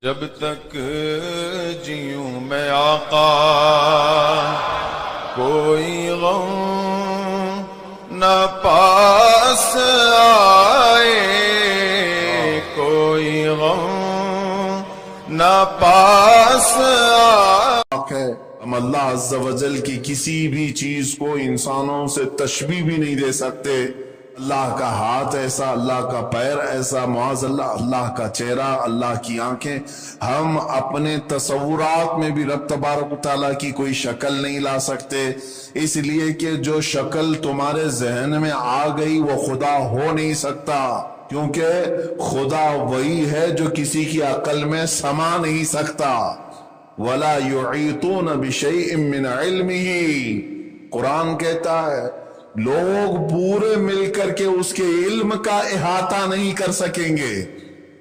جب تک جیوں میں آقا کوئی غم نہ پاس آئے، کوئی غم نہ پاس آئے۔ ہم اللہ عز و جل کی کسی بھی چیز کو انسانوں سے تشبیہ بھی نہیں دے سکتے۔ اللہ کا ہاتھ ایسا، اللہ کا پیر ایسا، معاذ اللہ، اللہ کا چہرہ، اللہ کی آنکھیں، ہم اپنے تصورات میں بھی رب تبارک و تعالیٰ کی کوئی شکل نہیں لا سکتے، اس لیے کہ جو شکل تمہارے ذہن میں آ گئی وہ خدا ہو نہیں سکتا، کیونکہ خدا وہی ہے جو کسی کی عقل میں سما نہیں سکتا۔ وَلَا يُعِيطُونَ بِشَيْءٍ مِّنْ عِلْمِهِ، قرآن کہتا ہے لوگ پورے مل کر کے اس کے علم کا احاطہ نہیں کر سکیں گے،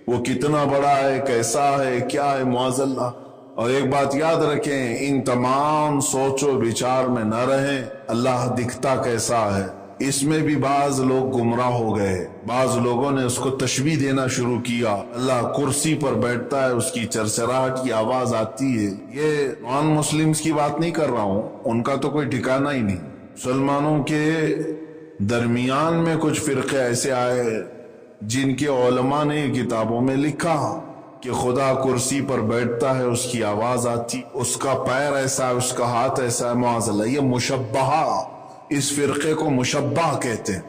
وہ کتنا بڑا ہے، کیسا ہے، کیا ہے، معاذ اللہ۔ اور ایک بات یاد رکھیں، ان تمام سوچ و بچار میں نہ رہیں اللہ دکھتا کیسا ہے، اس میں بھی بعض لوگ گمراہ ہو گئے، بعض لوگوں نے اس کو تشبیہ دینا شروع کیا۔ اللہ کرسی پر بیٹھتا ہے، اس کی چرچراہٹ کی آواز آتی ہے۔ یہ نان مسلمز کی بات نہیں کر رہا ہوں، ان کا تو کوئی ٹھکانہ ہی نہیں۔ مسلمانوں کے درمیان میں کچھ فرقے ایسے آئے جن کے علماء نے کتابوں میں لکھا کہ خدا کرسی پر بیٹھتا ہے، اس کی آواز آتی، اس کا پیر ایسا ہے، اس کا ہاتھ ایسا ہے، معاذ اللہ۔ یہ مشبہہ، اس فرقے کو مشبہ کہتے ہیں۔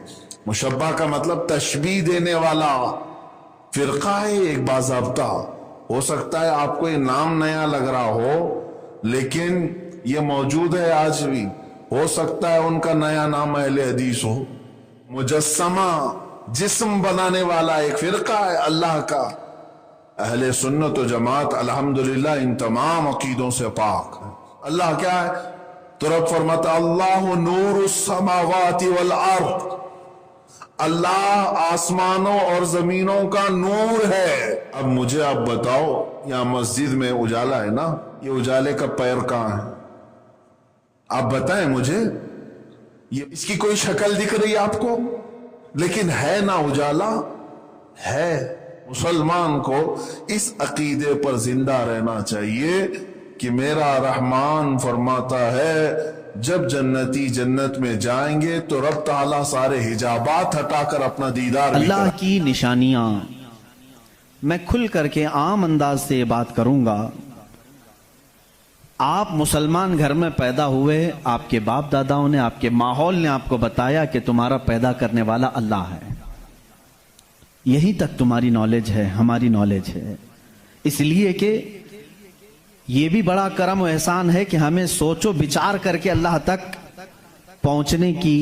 مشبہ کا مطلب تشبیہ دینے والا فرقہ ہے، ایک باضابطہ۔ ہو سکتا ہے آپ کو یہ نام نیا لگ رہا ہو، لیکن یہ موجود ہے آج بھی۔ ہو سکتا ہے ان کا نیا نام اہل حدیث ہو۔ مجسمہ، جسم بنانے والا ایک فرقہ ہے اللہ کا۔ اہل سنت و جماعت الحمدللہ ان تمام عقیدوں سے پاک ہے۔ اللہ کیا ہے؟ تو رب فرماتا اللہ نور السماوات والارض، اللہ آسمانوں اور زمینوں کا نور ہے۔ اب مجھے آپ بتاؤ، یہاں مسجد میں اجالا ہے نا، یہ اجالے کا پیر کہاں ہے؟ آپ بتائیں مجھے، یہ اس کی کوئی شکل دکھ رہی آپ کو؟ لیکن ہے نا اجالا ہے۔ مسلمان کو اس عقیدے پر زندہ رہنا چاہیے کہ میرا رحمان فرماتا ہے جب جنتی جنت میں جائیں گے تو رب تعالیٰ سارے حجابات ہٹا کر اپنا دیدار بھی اللہ کی نشانیاں۔ میں کھل کر کے عام انداز سے یہ بات کروں گا۔ آپ مسلمان گھر میں پیدا ہوئے، آپ کے باپ داداؤں نے، آپ کے ماحول نے آپ کو بتایا کہ تمہارا پیدا کرنے والا اللہ ہے، یہی تک تمہاری نالج ہے، ہماری نالج ہے۔ اس لیے کہ یہ بھی بڑا کرم و احسان ہے کہ ہمیں سوچ و بچار کر کے اللہ تک پہنچنے کی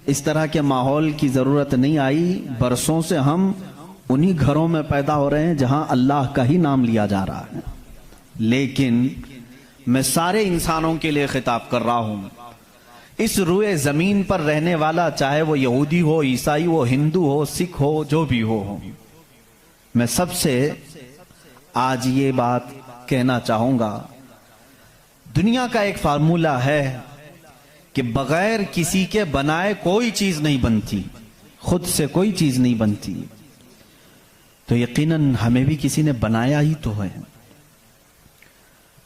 اس طرح کے ماحول کی ضرورت نہیں آئی۔ برسوں سے ہم انہی گھروں میں پیدا ہو رہے ہیں جہاں اللہ کا ہی نام لیا جا رہا ہے۔ لیکن میں سارے انسانوں کے لیے خطاب کر رہا ہوں، اس روئے زمین پر رہنے والا، چاہے وہ یہودی ہو، عیسائی ہو، ہندو ہو، سکھ ہو، جو بھی ہو، میں سب سے آج یہ بات کہنا چاہوں گا، دنیا کا ایک فارمولہ ہے کہ بغیر کسی کے بنائے کوئی چیز نہیں بنتی، خود سے کوئی چیز نہیں بنتی، تو یقیناً ہمیں بھی کسی نے بنایا ہی تو ہے۔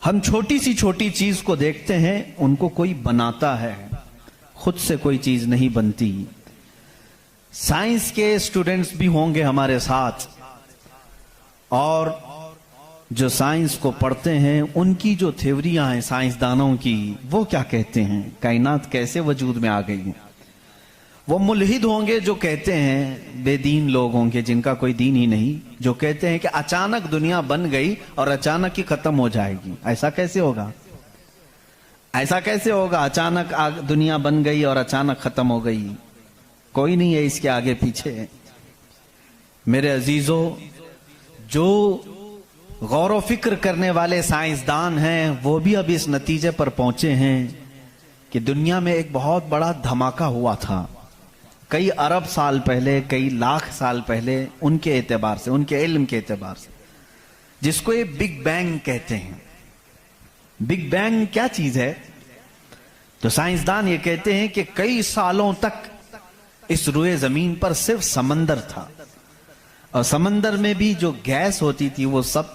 ہم چھوٹی سی چھوٹی چیز کو دیکھتے ہیں، ان کو کوئی بناتا ہے، خود سے کوئی چیز نہیں بنتی۔ سائنس کے اسٹوڈنٹس بھی ہوں گے ہمارے ساتھ، اور جو سائنس کو پڑھتے ہیں ان کی جو تھیوریاں ہیں سائنسدانوں کی، وہ کیا کہتے ہیں، کائنات کیسے وجود میں آ گئی ہیں۔ وہ ملحد ہوں گے جو کہتے ہیں، بے دین لوگ ہوں گے جن کا کوئی دین ہی نہیں، جو کہتے ہیں کہ اچانک دنیا بن گئی اور اچانک ہی ختم ہو جائے گی۔ ایسا کیسے ہوگا؟ ایسا کیسے ہوگا؟ اچانک دنیا بن گئی اور اچانک ختم ہو گئی، کوئی نہیں ہے اس کے آگے پیچھے۔ میرے عزیزو، جو غور و فکر کرنے والے سائنسدان ہیں وہ بھی اب اس نتیجے پر پہنچے ہیں کہ دنیا میں ایک بہت بڑا دھماکہ ہوا تھا کئی ارب سال پہلے، کئی لاکھ سال پہلے، ان کے اعتبار سے، ان کے علم کے اعتبار سے، جس کو یہ بگ بینگ کہتے ہیں۔ بگ بینگ کیا چیز ہے؟ تو سائنسدان یہ کہتے ہیں کہ کئی سالوں تک اس روئے زمین پر صرف سمندر تھا، اور سمندر میں بھی جو گیس ہوتی تھی وہ سب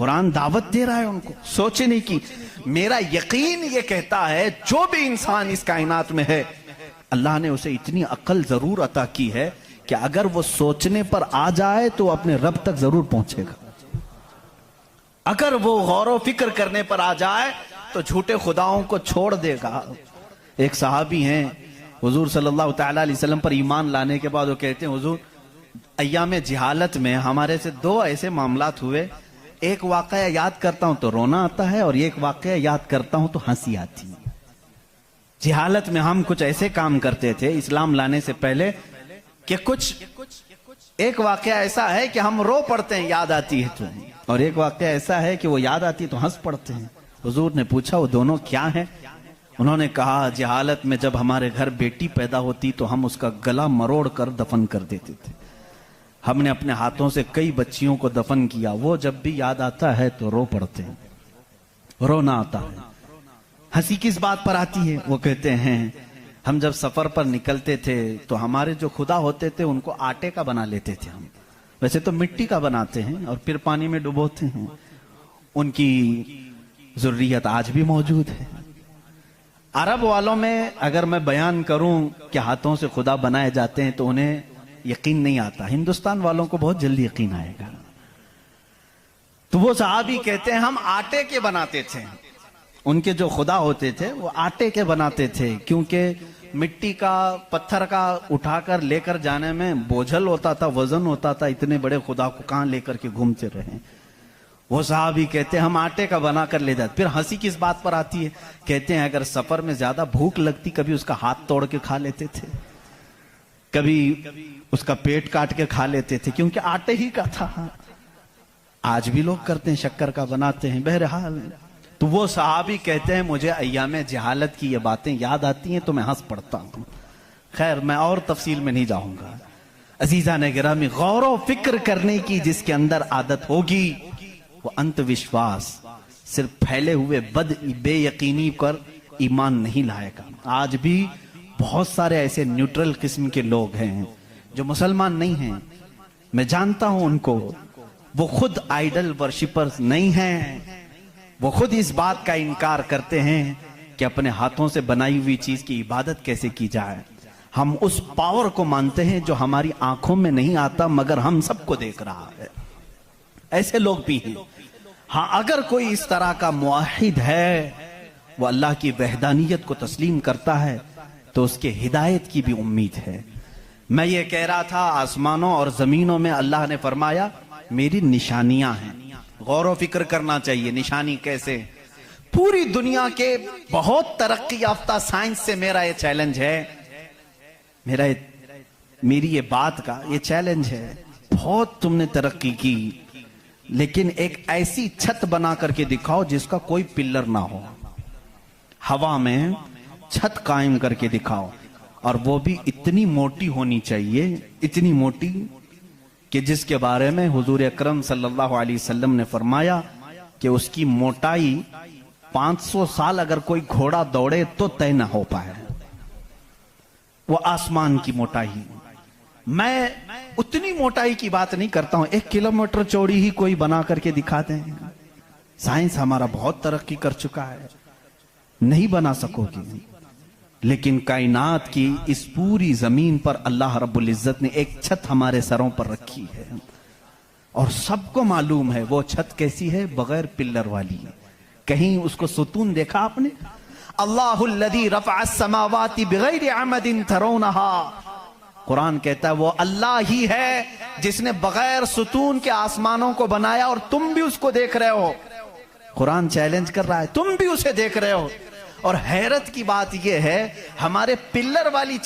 قرآن دعوت دے رہا ہے ان کو سوچنے کی. میرا یقین یہ کہتا ہے جو بھی انسان اس کائنات میں ہے اللہ نے اسے اتنی عقل ضرور عطا کی ہے کہ اگر وہ سوچنے پر آ جائے تو وہ اپنے رب تک ضرور پہنچے گا. اگر وہ غور و فکر کرنے پر آ جائے تو جھوٹے خداؤں کو چھوڑ دے گا. ایک صحابی ہیں حضور صلی اللہ تعالی علیہ وسلم پر ایمان لانے کے بعد وہ کہتے ہیں حضور ایام جہالت میں ہمارے سے 2 ایسے معاملات ہوئے, ایک واقعہ یاد کرتا ہوں تو رونا آتا ہے اور ایک واقعہ یاد کرتا ہوں تو ہنسی آتی ہے. جہالت میں ہم کچھ ایسے کام کرتے تھے اسلام لانے سے پہلے کہ ایک واقعہ ایسا ہے کہ ہم رو پڑتے ہیں یاد آتی ہے تو, اور ایک واقعہ ایسا ہے کہ وہ یاد آتی ہے تو ہنس پڑتے ہیں. حضور نے پوچھا وہ دونوں کیا ہیں؟ انہوں نے کہا جہالت میں جب ہمارے گھر بیٹی پیدا ہوتی تو ہم اس کا گلا مروڑ کر دفن کر دیتے تھے. ہم نے اپنے ہاتھوں سے کئی بچیوں کو دفن کیا, وہ جب بھی یاد آتا ہے تو رو پڑتے ہیں, رونا آتا ہے. ہنسی کس بات پر آتی ہے؟ وہ کہتے ہیں ہم جب سفر پر نکلتے تھے تو ہمارے جو خدا ہوتے تھے ان کو آٹے کا بنا لیتے تھے ہم, ویسے تو مٹی کا بناتے ہیں اور پھر پانی میں ڈبوتے ہیں. ان کی ذریت آج بھی موجود ہے. عرب والوں میں اگر میں بیان کروں کہ ہاتھوں سے خدا بنائے جاتے ہیں تو انہیں یقین نہیں آتا, ہندوستان والوں کو بہت جلدی یقین آئے گا. تو وہ صحابی کہتے ہیں ہم آٹے کے بناتے تھے, ان کے جو خدا ہوتے تھے وہ آٹے کے بناتے تھے, کیونکہ مٹی کا پتھر کا اٹھا کر لے کر جانے میں بوجھل ہوتا تھا, وزن ہوتا تھا, اتنے بڑے خدا کو کہاں لے کر کے گھومتے رہے. وہ صحابی کہتے ہیں ہم آٹے کا بنا کر لے جاتے. پھر ہنسی کس بات پر آتی ہے؟ کہتے ہیں اگر سفر میں زیادہ بھوک لگتی کبھی اس کا ہاتھ توڑ کے کھا لیتے تھے, کبھی اس کا پیٹ کاٹ کے کھا لیتے تھے, کیونکہ آٹے ہی کا تھا. آج بھی لوگ کرتے ہیں, شکر کا بناتے ہیں. بہرحال تو وہ صحابی کہتے ہیں مجھے ایام جہالت کی یہ باتیں یاد آتی ہیں تو میں ہنس پڑتا ہوں. خیر میں اور تفصیل میں نہیں جاؤں گا. عزیزان گرامی, غور و فکر کرنے کی جس کے اندر عادت ہوگی وہ انت وشواس صرف پھیلے ہوئے بے یقینی پر ایمان نہیں لائے گا. آج بھی بہت سارے ایسے نیوٹرل قسم کے لوگ ہیں جو مسلمان نہیں ہیں, میں جانتا ہوں ان کو, وہ خود آئیڈل ورشپرز نہیں ہیں, وہ خود اس بات کا انکار کرتے ہیں کہ اپنے ہاتھوں سے بنائی ہوئی چیز کی عبادت کیسے کی جائے. ہم اس پاور کو مانتے ہیں جو ہماری آنکھوں میں نہیں آتا مگر ہم سب کو دیکھ رہا ہے. ایسے لوگ بھی ہیں. ہاں اگر کوئی اس طرح کا موحد ہے, وہ اللہ کی وحدانیت کو تسلیم کرتا ہے تو اس کے ہدایت کی بھی امید ہے. میں یہ کہہ رہا تھا آسمانوں اور زمینوں میں اللہ نے فرمایا میری نشانیاں ہیں, غور و فکر کرنا چاہیے. نشانی کیسے؟ پوری دنیا کے بہت ترقی یافتہ سائنس سے میرا یہ چیلنج ہے, میری یہ بات کا یہ چیلنج ہے. بہت تم نے ترقی کی لیکن ایک ایسی چھت بنا کر کے دکھاؤ جس کا کوئی پلر نہ ہو, ہوا میں چھت قائم کر کے دکھاؤ, اور وہ بھی اتنی موٹی ہونی چاہیے, اتنی موٹی کہ جس کے بارے میں حضور اکرم صلی اللہ علیہ وسلم نے فرمایا کہ اس کی موٹائی 500 سال اگر کوئی گھوڑا دوڑے تو طے نہ ہو پائے. وہ آسمان کی موٹائی. میں اتنی موٹائی کی بات نہیں کرتا ہوں, 1 کلومیٹر چوڑی ہی کوئی بنا کر کے دکھا دیں. سائنس ہمارا بہت ترقی کر چکا ہے, نہیں بنا سکو گی. لیکن کائنات کی اس پوری زمین پر اللہ رب العزت نے ایک چھت ہمارے سروں پر رکھی ہے, اور سب کو معلوم ہے وہ چھت کیسی ہے, بغیر پلر والی. کہیں اس کو ستون دیکھا آپ نے؟ اللہ الذی رفع السماوات بغیر عمد ترونها. قرآن کہتا ہے وہ اللہ ہی ہے جس نے بغیر ستون کے آسمانوں کو بنایا, اور تم بھی اس کو دیکھ رہے ہو. قرآن چیلنج کر رہا ہے, تم بھی اسے دیکھ رہے ہو. اور حیرت کی بات یہ ہے ہمارے پلر والی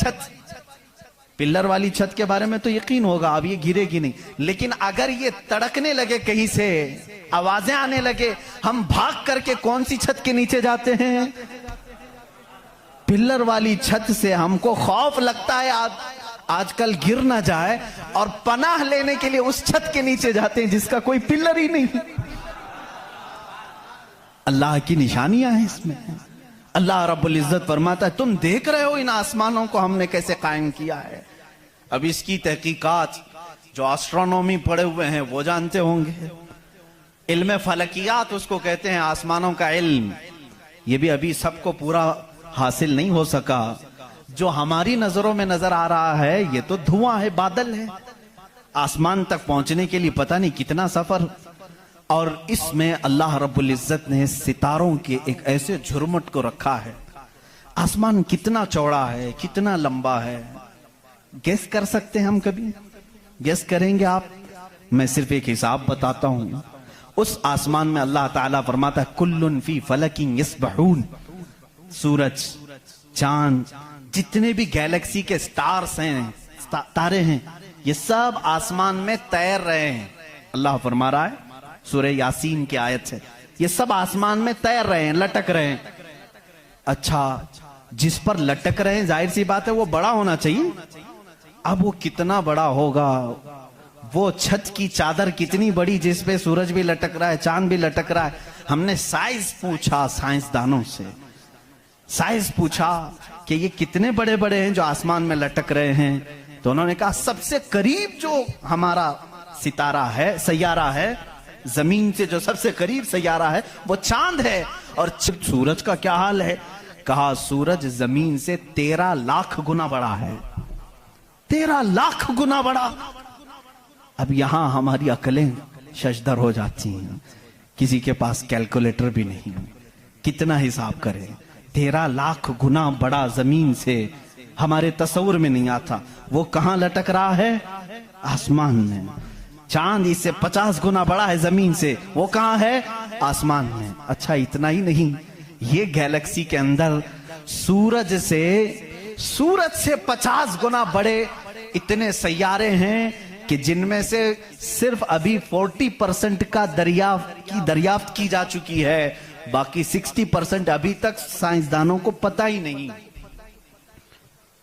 چھت کے بارے میں تو یقین ہوگا اب یہ گرے گی نہیں, لیکن اگر یہ تڑکنے لگے کہیں سے, آوازیں آنے لگے, ہم بھاگ کر کے کون سی چھت کے نیچے جاتے ہیں؟ پلر والی چھت سے. ہم کو خوف لگتا ہے آج کل گر نہ جائے, اور پناہ لینے کے لیے اس چھت کے نیچے جاتے ہیں جس کا کوئی پلر ہی نہیں. اللہ کی نشانیاں ہیں اس میں. اللہ رب العزت فرماتا ہے تم دیکھ رہے ہو ان آسمانوں کو ہم نے کیسے قائم کیا ہے. اب اس کی تحقیقات جو آسٹرونومی پڑھے ہوئے ہیں وہ جانتے ہوں گے, علم فلکیات اس کو کہتے ہیں، آسمانوں کا علم. یہ بھی ابھی سب کو پورا حاصل نہیں ہو سکا. جو ہماری نظروں میں نظر آ رہا ہے یہ تو دھواں ہے، بادل ہے. آسمان تک پہنچنے کے لیے پتہ نہیں کتنا سفر. اور اس میں اللہ رب العزت نے ستاروں کے ایک ایسے جھرمٹ کو رکھا ہے. آسمان کتنا چوڑا ہے، کتنا لمبا ہے، گیس کر سکتے ہیں ہم؟ کبھی گیس کریں گے آپ؟ میں صرف ایک حساب بتاتا ہوں. اس آسمان میں اللہ تعالیٰ فرماتا ہے کلن فی فلک یسبحون. سورج، چاند، جتنے بھی گیلیکسی کے سٹارز ہیں، تارے ہیں، یہ سب آسمان میں تیر رہے ہیں. اللہ فرما رہا ہے سورہ یاسین کی آیت ہے، یہ سب آسمان میں تیر رہے ہیں، لٹک رہے ہیں. اچھا، جس پر لٹک رہے ہیں ظاہر سی بات ہے وہ بڑا ہونا چاہیے. اب وہ کتنا بڑا ہوگا؟ وہ چھت کی چادر کتنی بڑی جس پہ سورج بھی لٹک رہا ہے، چاند بھی لٹک رہا ہے. ہم نے سائز پوچھا سائنسدانوں سے، سائز پوچھا کہ یہ کتنے بڑے بڑے ہیں جو آسمان میں لٹک رہے ہیں. تو انہوں نے کہا سب سے قریب جو ہمارا ستارہ ہے، سیارہ ہے، زمین سے جو سب سے قریب سیارہ ہے وہ چاند ہے. اور سورج کا کیا حال ہے؟ کہا سورج زمین سے 13 لاکھ گنا بڑا ہے. 13 لاکھ گنا بڑا. اب یہاں ہماری عقلیں ششدر ہو جاتی ہیں. کسی کے پاس کیلکولیٹر بھی نہیں، کتنا حساب کرے. 13 لاکھ گنا بڑا زمین سے، ہمارے تصور میں نہیں آتا. وہ کہاں لٹک رہا ہے؟ آسمان میں. چاند اس سے 50 گنا بڑا ہے زمین سے، وہ کہاں ہے؟ آسمان میں. اچھا اتنا ہی نہیں، یہ گیلیکسی کے اندر سورج سے 50 گنا بڑے اتنے سیارے ہیں کہ جن میں سے صرف ابھی 40% کا دریافت کی جا چکی ہے. باقی 60% ابھی تک سائنسدانوں کو پتہ ہی نہیں.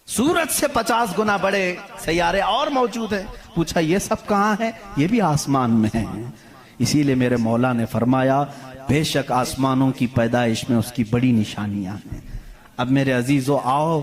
سورج سے 50 گنا بڑے سیارے اور موجود ہیں. پوچھا یہ سب کہاں ہے؟ یہ بھی آسمان میں ہیں. اسی لیے میرے مولا نے فرمایا بے شک آسمانوں کی پیدائش میں اس کی بڑی نشانیاں ہیں. اب میرے عزیزو آؤ،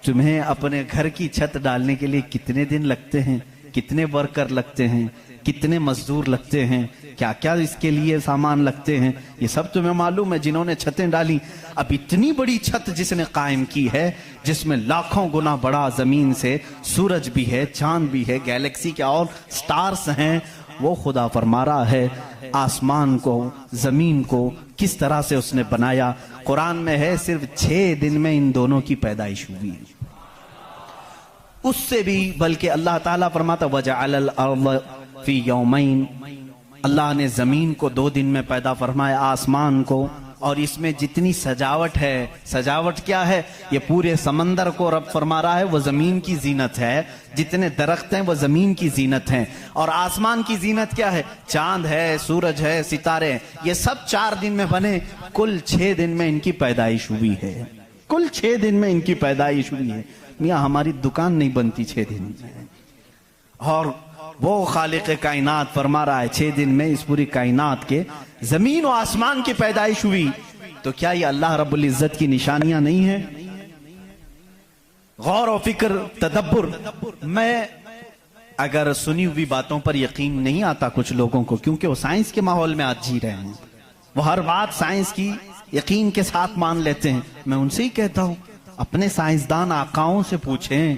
تمہیں اپنے گھر کی چھت ڈالنے کے لیے کتنے دن لگتے ہیں، کتنے ورکر لگتے ہیں، کتنے مزدور لگتے ہیں، کیا کیا اس کے لیے سامان لگتے ہیں، یہ سب تمہیں معلوم ہے جنہوں نے چھتیں ڈالی. اب اتنی بڑی چھت جس نے قائم کی ہے، جس میں لاکھوں گنا بڑا زمین سے سورج بھی ہے، چاند بھی ہے، گیلیکسی کے اور سٹارز ہیں، وہ خدا فرما رہا ہے آسمان کو، زمین کو کس طرح سے اس نے بنایا. قرآن میں ہے صرف 6 دن میں ان دونوں کی پیدائش ہوئی. اس سے بھی بلکہ اللہ تعالیٰ فرماتا وَجَعَلَ الْأَرْضَ فِي يَوْمَيْنِ. اللہ نے زمین کو 2 دن میں پیدا فرمایا، آسمان کو. اور اس میں جتنی سجاوٹ ہے، سجاوٹ کیا ہے؟ یہ پورے سمندر کو رب فرما رہا ہے وہ زمین کی زینت ہے. جتنے درخت ہیں وہ زمین کی زینت ہیں. اور آسمان کی زینت کیا ہے؟ چاند ہے، سورج ہے، ستارے ہیں. یہ سب 4 دن میں بنے. کل 6 دن میں ان کی پیدائش ہوئی ہے. کل 6 دن میں ان کی پیدائش ہوئی ہے. میاں ہماری دکان نہیں بنتی 6 دن میں. اور وہ خالق کائنات فرما رہا ہے 6 دن میں اس پوری کائنات کے زمین و آسمان کی پیدائش ہوئی. تو کیا یہ اللہ رب العزت کی نشانیاں نہیں ہیں؟ غور و فکر، تدبر. میں اگر سنی ہوئی باتوں پر یقین نہیں آتا کچھ لوگوں کو، کیونکہ وہ سائنس کے ماحول میں آج جی رہے ہیں، وہ ہر بات سائنس کی یقین کے ساتھ مان لیتے ہیں. میں ان سے ہی کہتا ہوں اپنے سائنسدان آقاؤں سے پوچھیں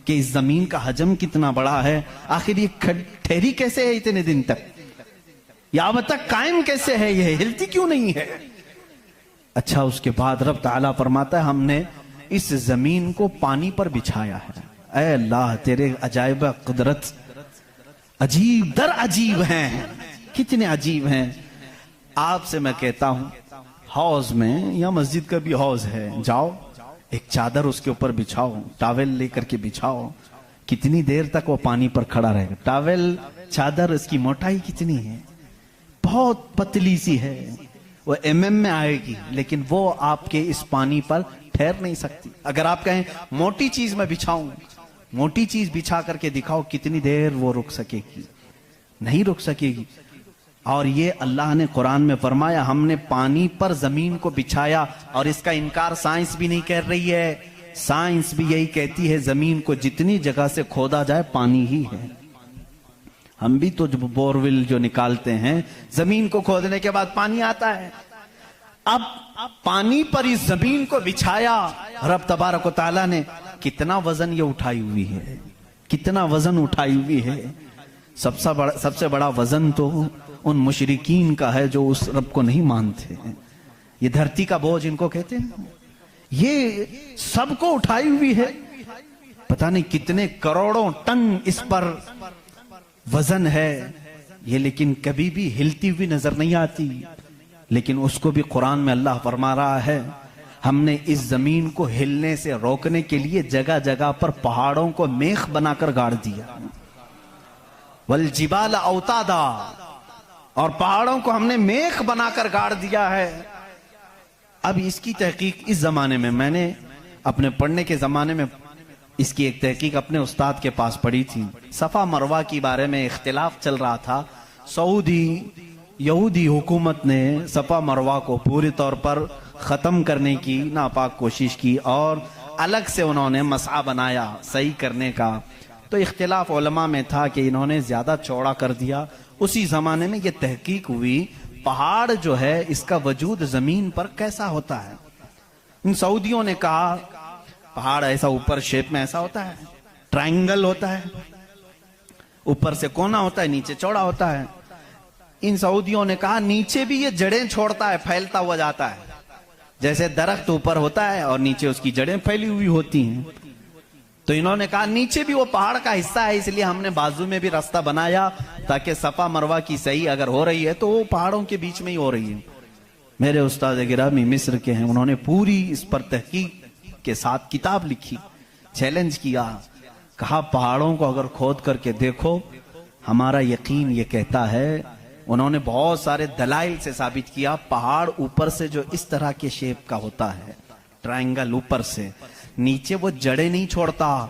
کہ اس زمین کا حجم کتنا بڑا ہے، آخر یہ ٹھہری کیسے ہے اتنے دن تک، یا اب تک قائم کیسے ہے، یہ ہلتی کیوں نہیں ہے. اچھا اس کے بعد رب تعالیٰ فرماتا ہے ہم نے اس زمین کو پانی پر بچھایا ہے. اے اللہ تیرے عجائب قدرت عجیب در عجیب ہیں، کتنے عجیب ہیں. آپ سے میں کہتا ہوں حوض میں یا مسجد کا بھی حوض ہے، جاؤ ایک چادر اس کے اوپر بچھاؤ، ٹاول لے کر کے بچھاؤ، کتنی دیر تک وہ پانی پر کھڑا رہے گا. ٹاول چادر اس کی موٹائی کتنی ہے؟ بہت پتلی سی ہے، وہ mm میں آئے گی، لیکن وہ آپ کے اس پانی پر ٹھہر نہیں سکتی. اگر آپ کہیں موٹی چیز میں بچھاؤں، موٹی چیز بچھا کر کے دکھاؤ کتنی دیر وہ رک سکے گی؟ نہیں رک سکے گی. اور یہ اللہ نے قرآن میں فرمایا ہم نے پانی پر زمین کو بچھایا. اور اس کا انکار سائنس بھی نہیں کر رہی ہے. سائنس بھی یہی کہتی ہے زمین کو جتنی جگہ سے کھودا جائے پانی ہی ہے. ہم بھی تو بورول جو نکالتے ہیں زمین کو کھودنے کے بعد پانی آتا ہے. اب پانی پر اس زمین کو بچھایا رب تبارک و تعالیٰ نے. کتنا وزن یہ اٹھائی ہوئی ہے, کتنا وزن اٹھائی ہوئی ہے. سب سے بڑا وزن تو ان مشرکین کا ہے جو اس رب کو نہیں مانتے ہیں. یہ دھرتی کا بوجھ ان کو کہتے ہیں, یہ سب کو اٹھائی ہوئی ہے. پتہ نہیں کتنے کروڑوں ٹن اس پر وزن ہے یہ, لیکن کبھی بھی ہلتی ہوئی نظر نہیں آتی. لیکن اس کو بھی قرآن میں اللہ فرما رہا ہے ہم نے اس زمین کو ہلنے سے روکنے کے لیے جگہ جگہ پر پہاڑوں کو میخ بنا کر گاڑ دیا. والجبال اوتادا, اور پہاڑوں کو ہم نے میخ بنا کر گاڑ دیا ہے. اب اس کی تحقیق اس زمانے میں نے اپنے پڑھنے کے زمانے میں اس کی ایک تحقیق اپنے استاد کے پاس پڑھی تھی. صفا مروہ کی بارے میں اختلاف چل رہا تھا. سعودی یہودی حکومت نے صفا مروہ کو پوری طور پر ختم کرنے کی ناپاک کوشش کی اور الگ سے انہوں نے مسعی بنایا صحیح کرنے کا. تو اختلاف علماء میں تھا کہ انہوں نے زیادہ چوڑا کر دیا. اسی زمانے میں یہ تحقیق ہوئی پہاڑ جو ہے اس کا وجود زمین پر کیسا ہوتا ہے. ان سعودیوں نے کہا پہاڑ ایسا اوپر شیپ میں ایسا ہوتا ہے, ٹرائنگل ہوتا ہے, اوپر سے کونا ہوتا ہے, نیچے چوڑا ہوتا ہے. ان سعودیوں نے کہا نیچے بھی یہ جڑیں چھوڑتا ہے, پھیلتا ہوا جاتا ہے, جیسے درخت اوپر ہوتا ہے اور نیچے اس کی جڑیں پھیلی ہوئی ہوتی ہیں. تو انہوں نے کہا نیچے بھی وہ پہاڑ کا حصہ ہے, اس لیے ہم نے بازو میں بھی راستہ بنایا تاکہ صفا مروہ کی صحیح اگر ہو رہی ہے تو وہ پہاڑوں کے بیچ میں ہی ہو رہی ہے. میرے استاد گرامی مصر کے ہیں, انہوں نے پوری اس پر تحقیق کے ساتھ کتاب لکھی, چیلنج کیا, کہا پہاڑوں کو اگر کھود کر کے دیکھو ہمارا یقین یہ کہتا ہے. انہوں نے بہت سارے دلائل سے ثابت کیا پہاڑ اوپر سے جو اس طرح کے شیپ کا ہوتا ہے, ٹرائنگل اوپر سے, نیچے وہ جڑیں نہیں چھوڑتا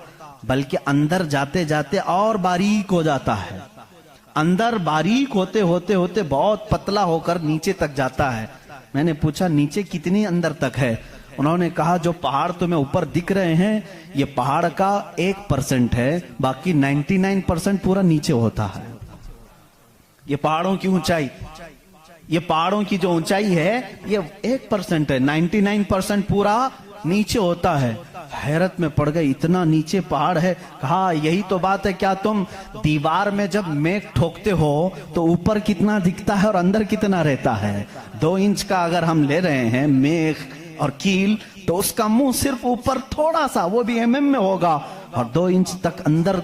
بلکہ اندر جاتے جاتے اور باریک ہو جاتا ہے. اندر باریک ہوتے ہوتے ہوتے بہت پتلا ہو کر نیچے تک جاتا ہے. میں نے پوچھا نیچے کتنی اندر تک ہے؟ انہوں نے کہا جو پہاڑ تمہیں اوپر دکھ رہے ہیں یہ پہاڑ کا 1% ہے, باقی 99% پورا نیچے ہوتا ہے. یہ پہاڑوں کی اونچائی, یہ پہاڑوں کی جو اونچائی ہے یہ 1% ہے, 99% پورا نیچے ہوتا ہے. حیرت میں پڑ گئی, اتنا نیچے پہاڑ ہے. کہا یہی تو بات ہے, کیا تم دیوار میں جب میخ ٹھوکتے ہو تو اوپر کتنا دکھتا ہے اور اندر کتنا رہتا ہے؟ 2 انچ کا اگر ہم لے رہے ہیں میخ اور کیل تو اس کا منہ صرف اوپر تھوڑا سا, وہ بھی mm میں ہوگا, اور 2 انچ تک اندر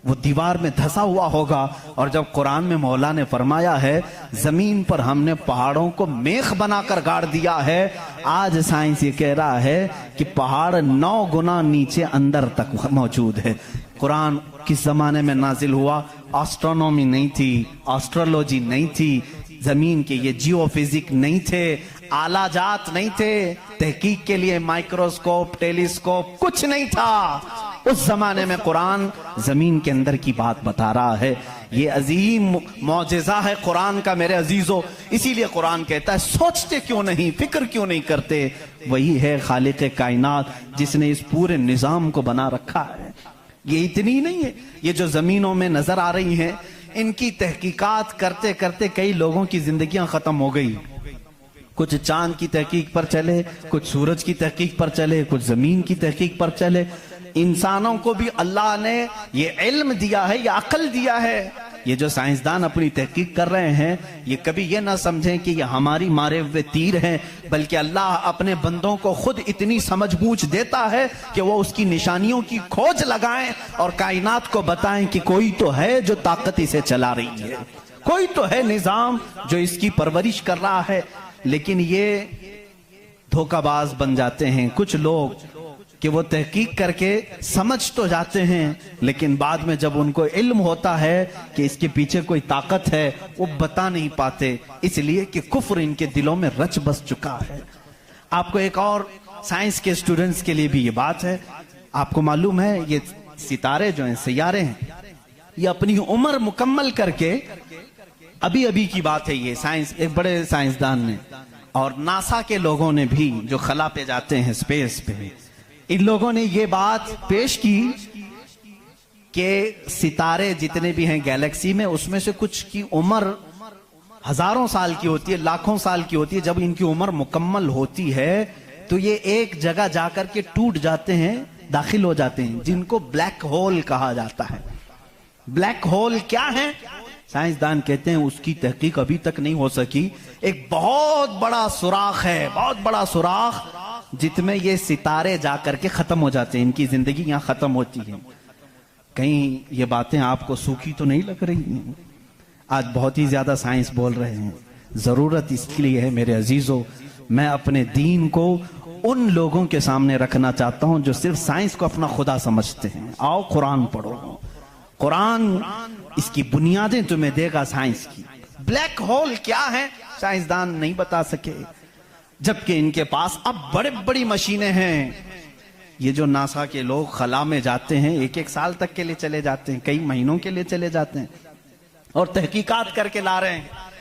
وہ دیوار میں دھسا ہوا ہوگا. اور جب قرآن میں مولا نے فرمایا ہے زمین پر ہم نے پہاڑوں کو میخ بنا کر گاڑ دیا ہے, آج سائنس یہ کہہ رہا ہے کہ پہاڑ 9 گنا نیچے اندر تک موجود ہے. قرآن کس زمانے میں نازل ہوا؟ آسٹرونومی نہیں تھی, آسٹرولوجی نہیں تھی, زمین کے یہ جیو فزک نہیں تھے, آلہ جات نہیں تھے, تحقیق کے لیے مائکروسکوپ, ٹیلیسکوپ کچھ نہیں تھا. اس زمانے میں قرآن زمین کے اندر کی بات بتا رہا ہے. یہ عظیم معجزہ ہے قرآن کا میرے عزیزو. اسی لیے قرآن کہتا ہے سوچتے کیوں نہیں, فکر کیوں نہیں کرتے. وہی ہے خالق کائنات جس نے اس پورے نظام کو بنا رکھا ہے. یہ اتنی نہیں ہے, یہ جو زمینوں میں نظر آ رہی ہیں ان کی تحقیقات کرتے کرتے کئی لوگوں کی زندگیاں ختم ہو گئی. کچھ چاند کی تحقیق پر چلے, کچھ سورج کی تحقیق پر چلے, کچھ زمین کی تحقیق پر چلے. انسانوں کو بھی اللہ نے یہ علم دیا ہے, یہ عقل دیا ہے. یہ جو سائنسدان اپنی تحقیق کر رہے ہیں یہ کبھی یہ نہ سمجھیں کہ یہ ہماری مارے ہوئے تیر ہیں, بلکہ اللہ اپنے بندوں کو خود اتنی سمجھ بوجھ دیتا ہے کہ وہ اس کی نشانیوں کی کھوج لگائیں اور کائنات کو بتائیں کہ کوئی تو ہے جو طاقت اسے چلا رہی ہے, کوئی تو ہے نظام جو اس کی پرورش کر رہا ہے. لیکن یہ دھوکہ باز بن جاتے ہیں کچھ لوگ کہ وہ تحقیق کر کے سمجھ تو جاتے ہیں لیکن بعد میں جب ان کو علم ہوتا ہے کہ اس کے پیچھے کوئی طاقت ہے وہ بتا نہیں پاتے, اس لیے کہ کفر ان کے دلوں میں رچ بس چکا ہے. آپ کو ایک اور سائنس کے اسٹوڈنٹس کے لیے بھی یہ بات ہے. آپ کو معلوم ہے یہ ستارے جو ہیں, سیارے ہیں, یہ اپنی عمر مکمل کر کے, ابھی ابھی کی بات ہے یہ, سائنس ایک بڑے سائنسدان نے اور ناسا کے لوگوں نے بھی جو خلا پہ جاتے ہیں اسپیس پہ, ان لوگوں نے یہ بات پیش کی کہ ستارے جتنے بھی ہیں گیلیکسی میں، اس میں سے کچھ کی عمر ہزاروں سال کی ہوتی ہے، لاکھوں سال کی ہوتی ہے. جب ان کی عمر مکمل ہوتی ہے تو یہ ایک جگہ جا کر کے ٹوٹ جاتے ہیں، داخل ہو جاتے ہیں، جن کو بلیک ہول کہا جاتا ہے. بلیک ہول کیا ہے؟ سائنسدان کہتے ہیں اس کی تحقیق ابھی تک نہیں ہو سکی. ایک بہت بڑا سوراخ ہے، بہت بڑا سوراخ، جس میں یہ ستارے جا کر کے ختم ہو جاتے ہیں، ان کی زندگی یہاں ختم ہوتی ہے. کہیں یہ باتیں آپ کو سوکھی تو نہیں لگ رہی ہیں؟ آج بہت ہی زیادہ سائنس بول رہے ہیں. ضرورت اس کے لیے ہے میرے عزیزوں، میں اپنے دین کو ان لوگوں کے سامنے رکھنا چاہتا ہوں جو صرف سائنس کو اپنا خدا سمجھتے ہیں. آؤ قرآن پڑھو، قرآن اس کی بنیادیں تمہیں دے گا سائنس کی. بلیک ہول کیا ہے سائنسدان نہیں بتا سکے، جبکہ ان کے پاس اب بڑے بڑی مشینیں ہیں. یہ جو ناسا کے لوگ خلا میں جاتے ہیں، ایک ایک سال تک کے لیے چلے جاتے ہیں، کئی مہینوں کے لیے چلے جاتے ہیں اور تحقیقات کر کے لا رہے ہیں.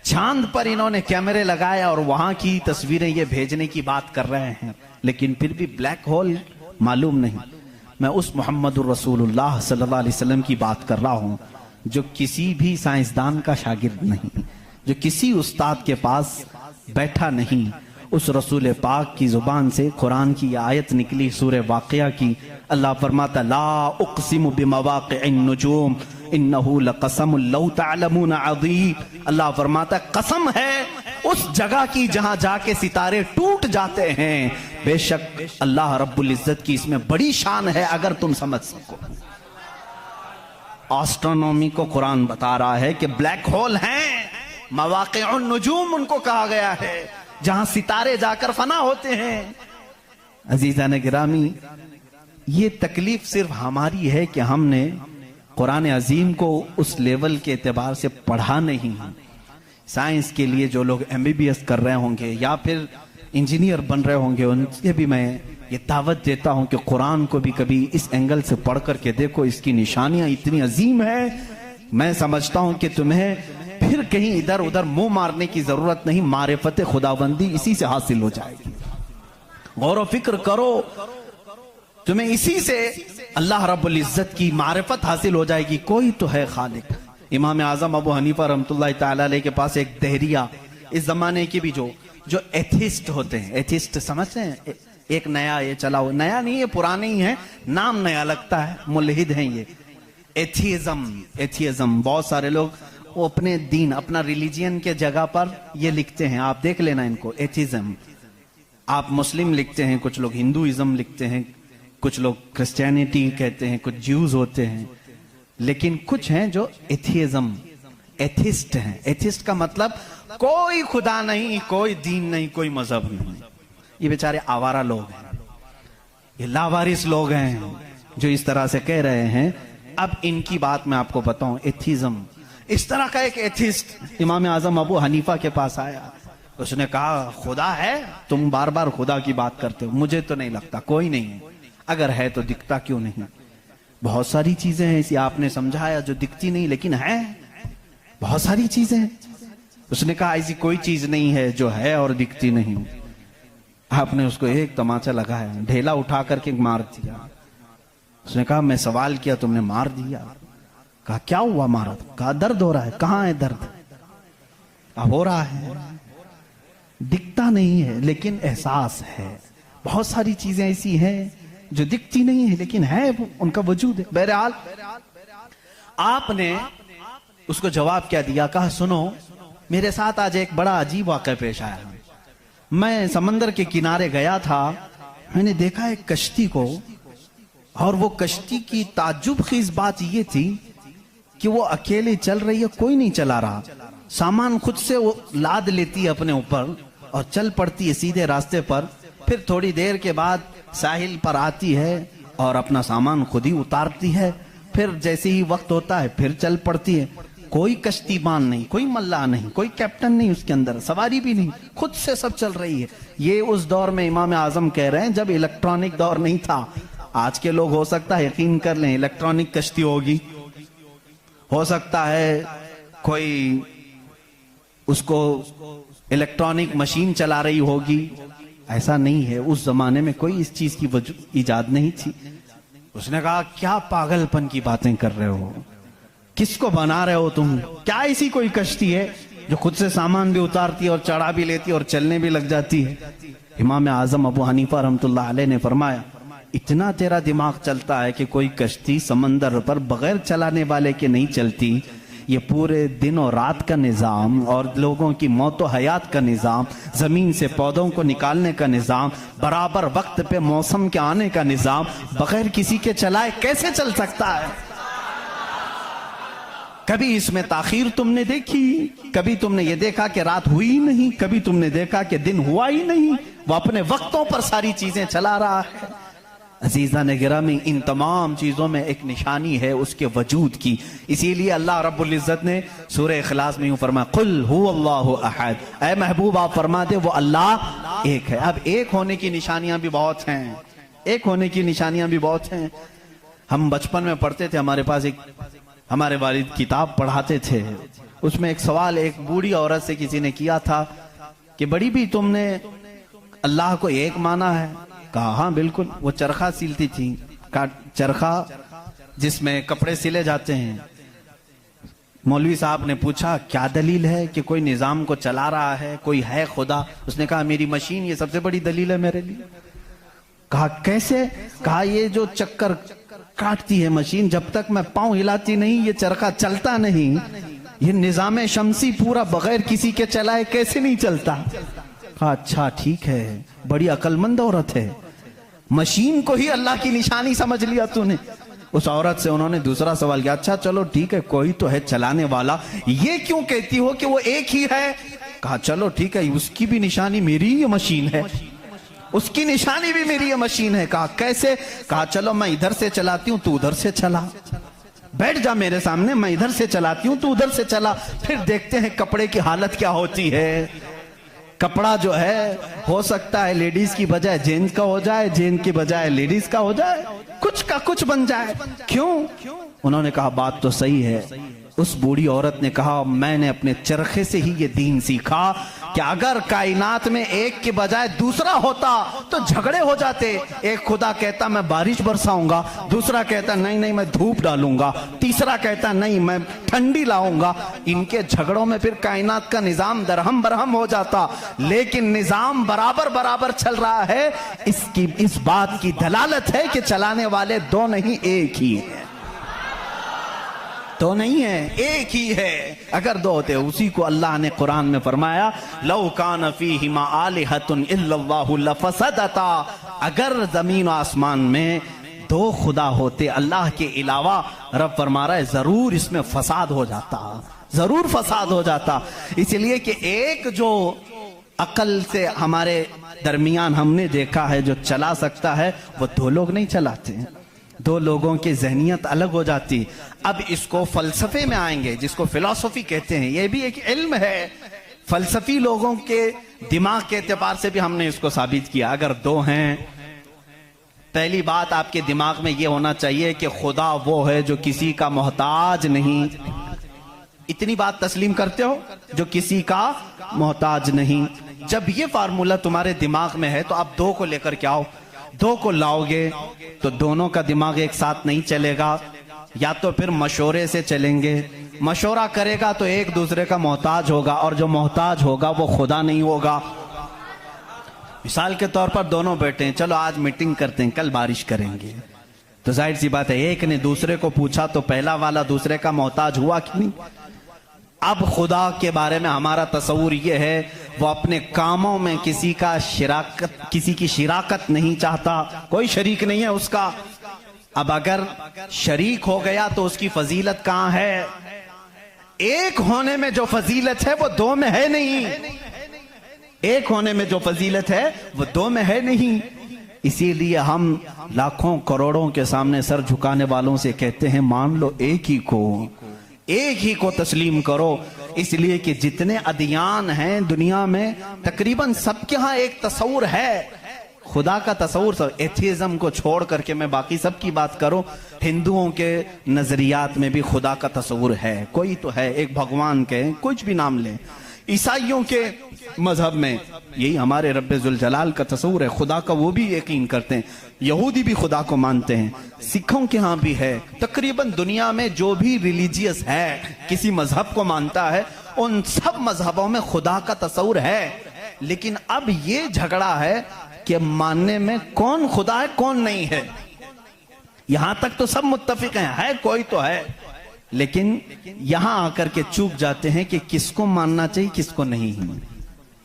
چاند پر انہوں نے کیمرے لگائے اور وہاں کی تصویریں یہ بھیجنے کی بات کر رہے ہیں، لیکن پھر بھی بلیک ہول معلوم نہیں. میں اس محمد الرسول اللہ صلی اللہ علیہ وسلم کی بات کر رہا ہوں جو کسی بھی سائنسدان کا شاگرد نہیں، جو کسی استاد کے پاس بیٹھا نہیں. اس رسول پاک کی زبان سے قرآن کی یہ آیت نکلی سورہ واقعہ کی. اللہ فرماتا لا اقسم بمواقع النجوم انہو لقسم لو تعلمون عظیم. اللہ فرماتا قسم ہے اس جگہ کی جہاں جا کے ستارے ٹوٹ جاتے ہیں، بے شک اللہ رب العزت کی اس میں بڑی شان ہے اگر تم سمجھ سکو. آسٹرونومی کو قرآن بتا رہا ہے کہ بلیک ہول ہیں، مواقع النجوم ان کو کہا گیا ہے، جہاں ستارے جا کر فنا ہوتے ہیں. عزیزان گرامی، یہ تکلیف صرف ہماری ہے کہ ہم نے قرآن عظیم کو اس لیول کے اعتبار سے پڑھا نہیں. سائنس کے لیے جو لوگ MBBS کر رہے ہوں گے یا پھر انجینئر بن رہے ہوں گے، ان سے بھی میں یہ دعوت دیتا ہوں کہ قرآن کو بھی کبھی اس اینگل سے پڑھ کر کے دیکھو. اس کی نشانیاں اتنی عظیم ہیں، میں سمجھتا ہوں کہ تمہیں پھر کہیں ادھر ادھر منہ مارنے کی ضرورت نہیں. معرفت خداوندی اسی سے حاصل ہو جائے گی. غور و فکر کرو، تمہیں اسی سے اللہ رب العزت کی معرفت حاصل ہو جائے گی. کوئی تو ہے خالق. امام اعظم ابو حنیفہ رحمۃ اللہ تعالی علیہ کے پاس ایک دہریہ، اس زمانے کی بھی جو ایتھسٹ ہوتے ہیں، ایتھسٹ سمجھتے ہیں، ایک نیا یہ چلا ہو، نیا نہیں یہ پرانے ہی ہیں، نام نیا لگتا ہے، ملحد ہیں یہ. ایتھیزم بہت سارے لوگ وہ اپنے دین، اپنا ریلیجین کے جگہ پر یہ لکھتے ہیں، آپ دیکھ لینا ان کو. ایتھیزم آپ مسلم لکھتے ہیں، کچھ لوگ ہندوازم لکھتے ہیں، کچھ لوگ کرسچینٹی کہتے ہیں، کچھ جیوز ہوتے ہیں، لیکن کچھ ہیں جو ایتھیزم، ایتھسٹ ہیں. ایتھسٹ کا مطلب کوئی خدا نہیں، کوئی دین نہیں، کوئی مذہب نہیں. یہ بیچارے آوارہ لوگ ہیں، یہ لاوارث لوگ ہیں جو اس طرح سے کہہ رہے ہیں. اب ان کی بات میں آپ کو بتاؤں، ایتھیزم اس طرح کا ایک ایتھسٹ امام اعظم ابو حنیفہ کے پاس آیا. اس نے کہا خدا ہے؟ تم بار بار خدا کی بات کرتے ہو، مجھے تو نہیں لگتا کوئی نہیں ہے. اگر ہے تو دکھتا کیوں نہیں؟ بہت ساری چیزیں ہیں ایسی آپ نے سمجھایا جو دکھتی نہیں لیکن ہے، بہت ساری چیزیں. اس نے کہا ایسی کوئی چیز نہیں ہے جو ہے اور دکھتی نہیں. آپ نے اس کو ایک تماچا لگایا، ڈھیلا اٹھا کر کے مار دیا. اس نے کہا میں سوال کیا تم نے مار دیا. کہا کیا ہوا مارا؟ کہا درد ہو رہا ہے. کہاں ہے درد؟ ہو رہا ہے، دکھتا نہیں ہے لیکن احساس ہے. بہت ساری چیزیں ایسی ہیں جو دکھتی نہیں ہے لیکن ہے، ان کا وجود ہے. بہرحال آپ نے اس کو جواب کیا دیا؟ کہا سنو، میرے ساتھ آج ایک بڑا عجیب واقعہ پیش آیا. میں سمندر کے کنارے گیا تھا، میں نے دیکھا ایک کشتی کو، اور وہ کشتی کی تعجب خیز بات یہ تھی کہ وہ اکیلے چل رہی ہے، کوئی نہیں چلا رہا. سامان خود سے وہ لاد لیتی ہے اپنے اوپر اور چل پڑتی ہے سیدھے راستے پر. پھر تھوڑی دیر کے بعد ساحل پر آتی ہے اور اپنا سامان خود ہی اتارتی ہے. پھر جیسے ہی وقت ہوتا ہے پھر چل پڑتی ہے. کوئی کشتی بان نہیں، کوئی ملا نہیں، کوئی کیپٹن نہیں اس کے اندر، سواری بھی نہیں، خود سے سب چل رہی ہے. یہ اس دور میں امام اعظم کہہ رہے ہیں جب الیکٹرانک دور نہیں تھا. آج کے لوگ ہو سکتا ہے یقین کر لیں الیکٹرانک کشتی ہوگی، ہو سکتا ہے کوئی اس کو الیکٹرانک مشین چلا رہی ہوگی. ایسا نہیں ہے، اس زمانے میں کوئی اس چیز کی ایجاد نہیں تھی. اس نے کہا کیا پاگلپن کی باتیں کر رہے ہو, کس کو بنا رہے ہو تم, کیا ایسی کوئی کشتی ہے جو خود سے سامان بھی اتارتی ہے اور چڑھا بھی لیتی ہے اور چلنے بھی لگ جاتی ہے. امام اعظم ابو حنیفہ رحمۃ اللہ علیہ نے فرمایا اتنا تیرا دماغ چلتا ہے کہ کوئی کشتی سمندر پر بغیر چلانے والے کے نہیں چلتی. یہ پورے دن اور رات کا نظام اور لوگوں کی موت و حیات کا نظام, زمین سے پودوں کو نکالنے کا نظام, برابر وقت پہ موسم کے آنے کا نظام بغیر کسی کے چلائے کیسے چل سکتا ہے؟ کبھی اس میں تاخیر تم نے دیکھی؟ کبھی تم نے یہ دیکھا کہ رات ہوئی ہی نہیں؟ کبھی تم نے دیکھا کہ دن ہوا ہی نہیں؟ وہ اپنے وقتوں پر ساری چیزیں چلا رہا ہے. عزیزان گرامی, ان تمام چیزوں میں ایک نشانی ہے اس کے وجود کی. اسی لیے اللہ رب العزت نے سورہ اخلاص میں یوں فرمایا قل هو اللہ احد, اے محبوب آپ فرما دے وہ اللہ ایک ہے. اب ایک ہونے کی نشانیاں بھی بہت ہیں, ایک ہونے کی نشانیاں بھی بہت ہیں. ہم بچپن میں پڑھتے تھے, ہمارے پاس ایک ہمارے والد کتاب پڑھاتے تھے, اس میں ایک سوال ایک بوڑھی عورت سے کسی نے کیا تھا کہ بڑی بھی تم نے اللہ کو ایک مانا ہے؟ کہا ہاں بالکل. وہ چرخہ سیلتی تھی, چرخہ جس میں کپڑے سلے جاتے ہیں. مولوی صاحب نے پوچھا کیا دلیل ہے کہ کوئی نظام کو چلا رہا ہے, کوئی ہے خدا؟ اس نے کہا میری مشین یہ سب سے بڑی دلیل ہے میرے لیے. کہا کیسے؟ کہا یہ جو چکر کاٹتی ہے مشین, جب تک میں پاؤں ہلاتی نہیں یہ چرخہ چلتا نہیں. یہ نظام شمسی پورا بغیر کسی کے چلائے کیسے نہیں چلتا؟ کہا اچھا ٹھیک ہے, بڑی عقل مند عورت ہے, مشین کو ہی اللہ کی نشانی سمجھ لیا تو نے. اس عورت سے انہوں نے دوسرا سوال کیا, اچھا چلو ٹھیک ہے کوئی تو ہے چلانے والا, یہ کیوں کہتی ہو کہ وہ ایک ہی ہے؟ کہا چلو ٹھیک ہے اس کی بھی نشانی میری یہ مشین ہے, اس کی نشانی بھی میری یہ مشین ہے. کہا کیسے؟ کہا چلو میں ادھر سے چلاتی ہوں تو ادھر سے چلا, بیٹھ جا میرے سامنے, میں ادھر سے چلاتی ہوں تو ادھر سے چلا, پھر دیکھتے ہیں کپڑے کی حالت کیا ہوتی ہے. کپڑا جو ہے ہو سکتا ہے لیڈیز کی بجائے جینز کا ہو جائے, جینز کی بجائے لیڈیز کا ہو جائے, کچھ کا کچھ بن جائے. کیوں؟ انہوں نے کہا بات تو صحیح ہے. اس بوڑھی عورت نے کہا میں نے اپنے چرخے سے ہی یہ دین سیکھا کہ اگر کائنات میں ایک کے بجائے دوسرا ہوتا تو جھگڑے ہو جاتے. ایک خدا کہتا میں بارش برساؤں گا, دوسرا کہتا نہیں نہیں میں دھوپ ڈالوں گا, تیسرا کہتا نہیں میں ٹھنڈی لاؤں گا. ان کے جھگڑوں میں پھر کائنات کا نظام درہم برہم ہو جاتا. لیکن نظام برابر برابر چل رہا ہے. اس بات کی دلالت ہے کہ چلانے والے دو نہیں ایک ہی ہیں, تو نہیں ہے ایک ہی ہے. اگر دو ہوتے, اسی کو اللہ نے قرآن میں فرمایا لو کان فیہما آلہۃ الا اللہ لفسدتا, اگر زمین و آسمان میں دو خدا ہوتے اللہ کے علاوہ, رب فرما رہا ہے ضرور اس میں فساد ہو جاتا, ضرور فساد ہو جاتا. اس لیے کہ ایک جو عقل سے ہمارے درمیان ہم نے دیکھا ہے جو چلا سکتا ہے وہ دو لوگ نہیں چلاتے ہیں, دو لوگوں کی ذہنیت الگ ہو جاتی. اب اس کو فلسفے میں آئیں گے جس کو فلسفی کہتے ہیں, یہ بھی ایک علم ہے. فلسفی لوگوں کے دماغ کے اعتبار سے بھی ہم نے اس کو ثابت کیا. اگر دو ہیں, پہلی بات آپ کے دماغ میں یہ ہونا چاہیے کہ خدا وہ ہے جو کسی کا محتاج نہیں. اتنی بات تسلیم کرتے ہو؟ جو کسی کا محتاج نہیں. جب یہ فارمولہ تمہارے دماغ میں ہے تو آپ دو کو لے کر کے آؤ. دو کو لاؤ گے تو دونوں کا دماغ ایک ساتھ نہیں چلے گا, یا تو پھر مشورے سے چلیں گے. مشورہ کرے گا تو ایک دوسرے کا محتاج ہوگا, اور جو محتاج ہوگا وہ خدا نہیں ہوگا. مثال کے طور پر دونوں بیٹھے ہیں, چلو آج میٹنگ کرتے ہیں کل بارش کریں گے, تو ظاہر سی بات ہے ایک نے دوسرے کو پوچھا تو پہلا والا دوسرے کا محتاج ہوا کہ نہیں. اب خدا کے بارے میں ہمارا تصور یہ ہے وہ اپنے کاموں میں کسی کی شراکت نہیں چاہتا, کوئی شریک نہیں ہے اس کا. اب اگر شریک ہو گیا تو اس کی فضیلت کہاں ہے؟ ایک ہونے میں جو فضیلت ہے وہ دو میں ہے نہیں. ایک ہونے میں جو فضیلت ہے وہ دو میں ہے نہیں. اسی لیے ہم لاکھوں کروڑوں کے سامنے سر جھکانے والوں سے کہتے ہیں مان لو ایک ہی کو تسلیم کرو. اس لیے کہ جتنے ادیان ہیں دنیا میں تقریباً سب کے ہاں ایک تصور ہے خدا کا تصور. ایتھیزم کو چھوڑ کر کے میں باقی سب کی بات کروں, ہندوؤں کے نظریات میں بھی خدا کا تصور ہے, کوئی تو ہے, ایک بھگوان کے کچھ بھی نام لیں. عیسائیوں کے مذہب میں یہی ہمارے رب ذوالجلال کا تصور ہے، خدا کا وہ بھی یقین کرتے ہیں، یہودی بھی خدا کو مانتے ہیں، سکھوں کے ہاں بھی ہے، تقریباً دنیا میں جو بھی ریلیجیس ہے، کسی مذہب کو مانتا ہے، ان سب مذہبوں میں خدا کا تصور ہے۔ لیکن اب یہ جھگڑا ہے کہ ماننے میں کون خدا ہے کون نہیں ہے۔ یہاں تک تو سب متفق ہیں، ہے کوئی تو ہے، لیکن یہاں آ کر کے چوک جاتے ہیں کہ کس کو ماننا چاہیے کس کو نہیں۔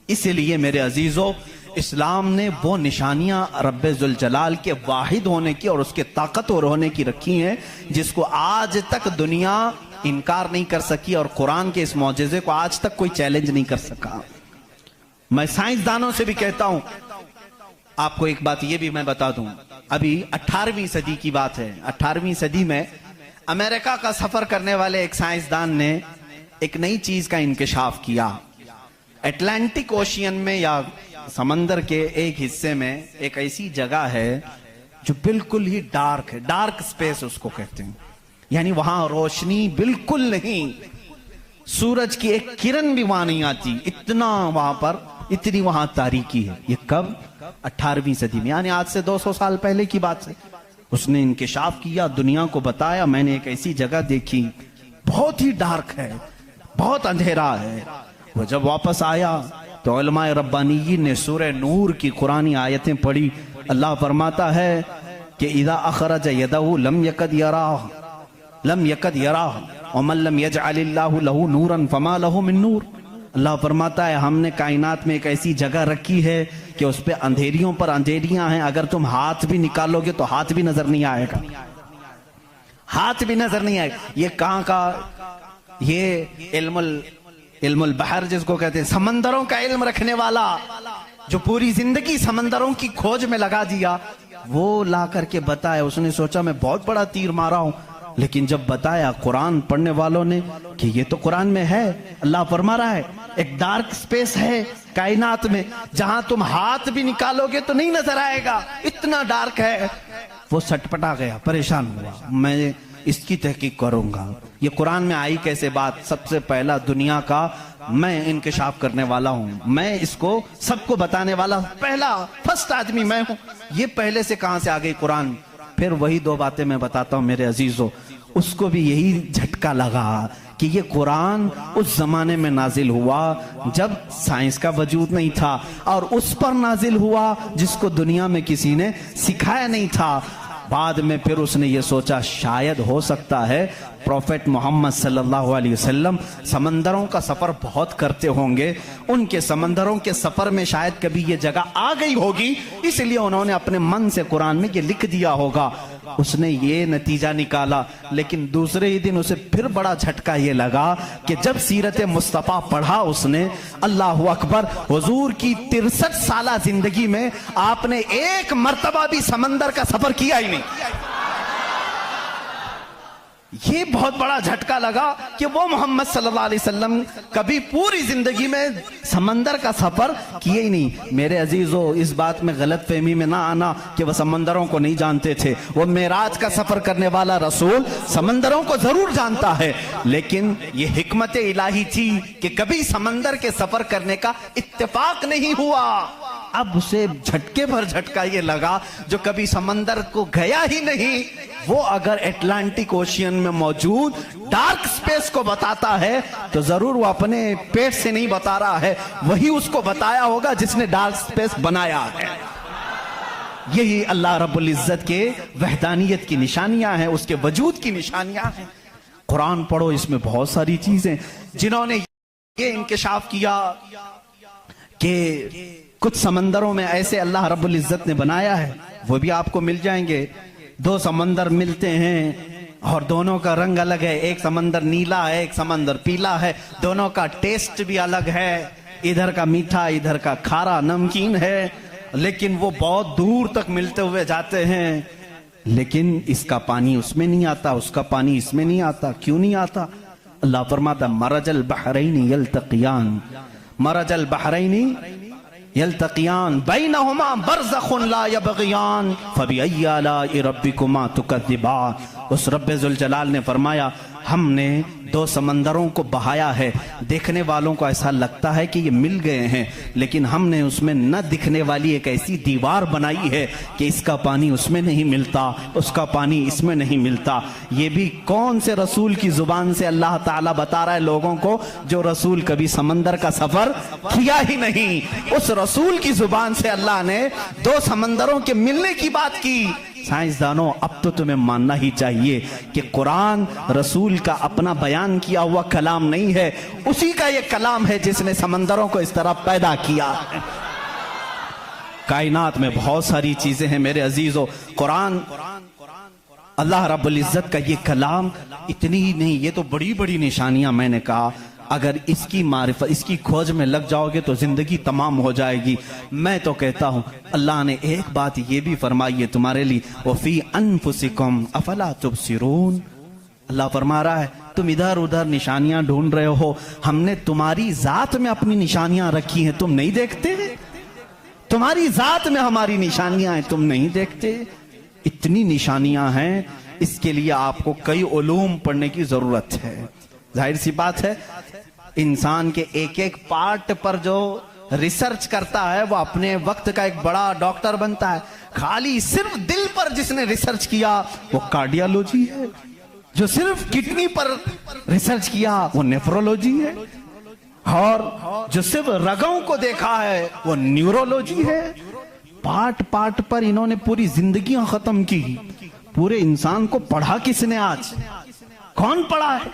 اسی لیے میرے عزیزو، اسلام نے وہ نشانیاں رب ذوالجلال کے واحد ہونے کی اور اس کے طاقتور ہونے کی رکھی ہیں جس کو آج تک دنیا انکار نہیں کر سکی، اور قرآن کے اس معجزے کو آج تک کوئی چیلنج نہیں کر سکا۔ میں سائنسدانوں سے بھی کہتا ہوں، آپ کو ایک بات یہ بھی میں بتا دوں، ابھی 18ویں صدی کی بات ہے، 18ویں صدی میں امریکہ کا سفر کرنے والے ایک سائنسدان نے ایک نئی چیز کا انکشاف کیا۔ اٹلانٹک اوشین میں یا سمندر کے ایک حصے میں ایک ایسی جگہ ہے جو بالکل ہی ڈارک ہے، ڈارک سپیس اس کو کہتے ہیں، یعنی وہاں روشنی بالکل نہیں، سورج کی ایک کرن بھی وہاں نہیں آتی، اتنا وہاں پر، اتنی وہاں تاریکی ہے۔ یہ کب؟ 18ویں صدی میں، یعنی آج سے 200 سال پہلے کی بات ہے۔ اس نے انکشاف کیا، دنیا کو بتایا، میں نے ایک ایسی جگہ دیکھی، بہت ہی ڈارک ہے، بہت اندھیرا ہے۔ وہ جب واپس آیا تو علماء ربانیین نے سورہ نور کی قرآنی آیتیں پڑھی۔ اللہ فرماتا ہے کہ اذا اخرج یدہ لم یکد یراہ، لم یکد یراہ، ومن لم یجعل اللہ لہ نورا فما لہ من نور۔ اللہ فرماتا ہے ہم نے کائنات میں ایک ایسی جگہ رکھی ہے کہ اس پہ اندھیریوں پر اندھیریاں ہیں، اگر تم ہاتھ بھی نکالو گے تو ہاتھ بھی نظر نہیں آئے گا، ہاتھ بھی نظر نہیں آئے گا۔ یہ کہاں کا؟ یہ علم البحر جس کو کہتے ہیں، سمندروں کا علم رکھنے والا جو پوری زندگی سمندروں کی کھوج میں لگا دیا، وہ لا کر کے بتایا۔ اس نے سوچا میں بہت بڑا تیر مارا ہوں، لیکن جب بتایا قرآن پڑھنے والوں نے کہ یہ تو قرآن میں ہے، اللہ فرما رہا ہے ایک ڈارک سپیس ہے کائنات میں جہاں تم ہاتھ بھی نکالو گے تو نہیں نظر آئے گا، اتنا ڈارک ہے۔ وہ سٹپٹا گیا، پریشان ہوا، میں اس کی تحقیق کروں گا، یہ قرآن میں آئی کیسے بات؟ سب سے پہلا دنیا کا میں انکشاف کرنے والا ہوں، میں اس کو سب کو بتانے والا پہلا فرسٹ آدمی میں ہوں، یہ پہلے سے کہاں سے آ گئی قرآن؟ پھر وہی دو باتیں میں بتاتا ہوں میرے عزیزو، اس کو بھی یہی جھٹکا لگا کہ یہ قرآن اس زمانے میں نازل ہوا جب سائنس کا وجود نہیں تھا، اور اس پر نازل ہوا جس کو دنیا میں کسی نے سکھایا نہیں تھا۔ بعد میں پھر اس نے یہ سوچا شاید ہو سکتا ہے پروفیٹ محمد صلی اللہ علیہ وسلم سمندروں کا سفر بہت کرتے ہوں گے، ان کے سمندروں کے سفر میں شاید کبھی یہ جگہ آ گئی ہوگی، اس لیے انہوں نے اپنے من سے قرآن میں یہ لکھ دیا ہوگا۔ اس نے یہ نتیجہ نکالا، لیکن دوسرے ہی دن اسے پھر بڑا جھٹکا یہ لگا کہ جب سیرت مصطفیٰ پڑھا اس نے، اللہ اکبر، حضور کی 63 سالہ زندگی میں آپ نے ایک مرتبہ بھی سمندر کا سفر کیا ہی نہیں۔ یہ بہت بڑا جھٹکا لگا کہ وہ محمد صلی اللہ علیہ وسلم کبھی پوری زندگی میں سمندر کا سفر کیے ہی نہیں۔ میرے عزیزو، اس بات میں غلط فہمی میں نہ آنا کہ وہ سمندروں کو نہیں جانتے تھے، وہ معراج کا سفر کرنے والا رسول سمندروں کو ضرور جانتا ہے، لیکن یہ حکمت الہی تھی کہ کبھی سمندر کے سفر کرنے کا اتفاق نہیں ہوا۔ اب اسے جھٹکے پر جھٹکا یہ لگا جو کبھی سمندر کو گیا ہی نہیں، وہ اگر اٹلانٹک اوشین میں موجود ڈارک سپیس کو بتاتا ہے تو ضرور وہ اپنے پیٹ سے نہیں بتا رہا ہے، وہی اس کو بتایا ہوگا جس نے ڈارک سپیس بنایا ہے۔ یہی اللہ رب العزت کے وحدانیت کی نشانیاں ہیں، اس کے وجود کی نشانیاں ہیں۔ قرآن پڑھو، اس میں بہت ساری چیزیں، جنہوں نے یہ انکشاف کیا کہ کچھ سمندروں میں ایسے اللہ رب العزت نے بنایا ہے، وہ بھی آپ کو مل جائیں گے۔ دو سمندر ملتے ہیں اور دونوں کا رنگ الگ ہے، ایک سمندر نیلا ہے، ایک سمندر پیلا ہے، دونوں کا ٹیسٹ بھی الگ ہے، ادھر کا میٹھا ادھر کا کھارا نمکین ہے، لیکن وہ بہت دور تک ملتے ہوئے جاتے ہیں، لیکن اس کا پانی اس میں نہیں آتا، اس کا پانی اس میں نہیں آتا۔ کیوں نہیں آتا؟ اللہ فرماتا مرج البحرین یلتقیان، مرج البحرین یلتقیان بینہما برزخ لا یبغیان فبأی آلاء ربکما تکذبان۔ اس رب ذوالجلال نے فرمایا ہم نے دو سمندروں کو بہایا ہے، دیکھنے والوں کو ایسا لگتا ہے کہ یہ مل گئے ہیں، لیکن ہم نے اس میں نہ دکھنے والی ایک ایسی دیوار بنائی ہے کہ اس کا پانی اس میں نہیں ملتا، اس کا پانی اس میں نہیں ملتا۔ یہ بھی کون سے رسول کی زبان سے اللہ تعالیٰ بتا رہا ہے لوگوں کو، جو رسول کبھی سمندر کا سفر کیا ہی نہیں، اس رسول کی زبان سے اللہ نے دو سمندروں کے ملنے کی بات کی۔ سائنسدانوں، اب تو تمہیں ماننا ہی چاہیے کہ قرآن رسول کا اپنا بیان کیا ہوا کلام نہیں ہے، اسی کا یہ کلام ہے جس نے سمندروں کو اس طرح پیدا کیا ہے۔ کائنات میں بہت ساری چیزیں ہیں میرے عزیزو، قرآن اللہ رب العزت کا یہ کلام اتنی ہی نہیں، یہ تو بڑی بڑی نشانیاں میں نے کہا، اگر اس کی معرفت، اس کی کھوج میں لگ جاؤ گے تو زندگی تمام ہو جائے گی۔ میں تو کہتا ہوں اللہ نے ایک بات یہ بھی فرمائی ہے تمہارے لیے، وَفِي أَنفُسِكُمْ أَفَلَا تُبْصِرُونَ، اللہ فرما رہا ہے تم ادھر ادھر نشانیاں ڈھونڈ رہے ہو، ہم نے تمہاری ذات میں اپنی نشانیاں رکھی ہیں، تم نہیں دیکھتے؟ تمہاری ذات میں ہماری نشانیاں ہیں، تم نہیں دیکھتے؟ اتنی نشانیاں ہیں، اس کے لیے آپ کو کئی علوم پڑھنے کی ضرورت ہے۔ ظاہر سی بات ہے انسان کے ایک ایک پارٹ پر جو ریسرچ کرتا ہے وہ اپنے وقت کا ایک بڑا ڈاکٹر بنتا ہے۔ خالی صرف دل پر جس نے ریسرچ کیا وہ کارڈیالوجی ہے، جو صرف کڈنی پر ریسرچ کیا وہ نیفرولوجی ہے، اور جو صرف رگوں کو دیکھا ہے وہ نیورولوجی ہے۔ پارٹ پارٹ پر انہوں نے پوری زندگیاں ختم کی، پورے انسان کو پڑھا کس نے؟ آج کون پڑھا ہے؟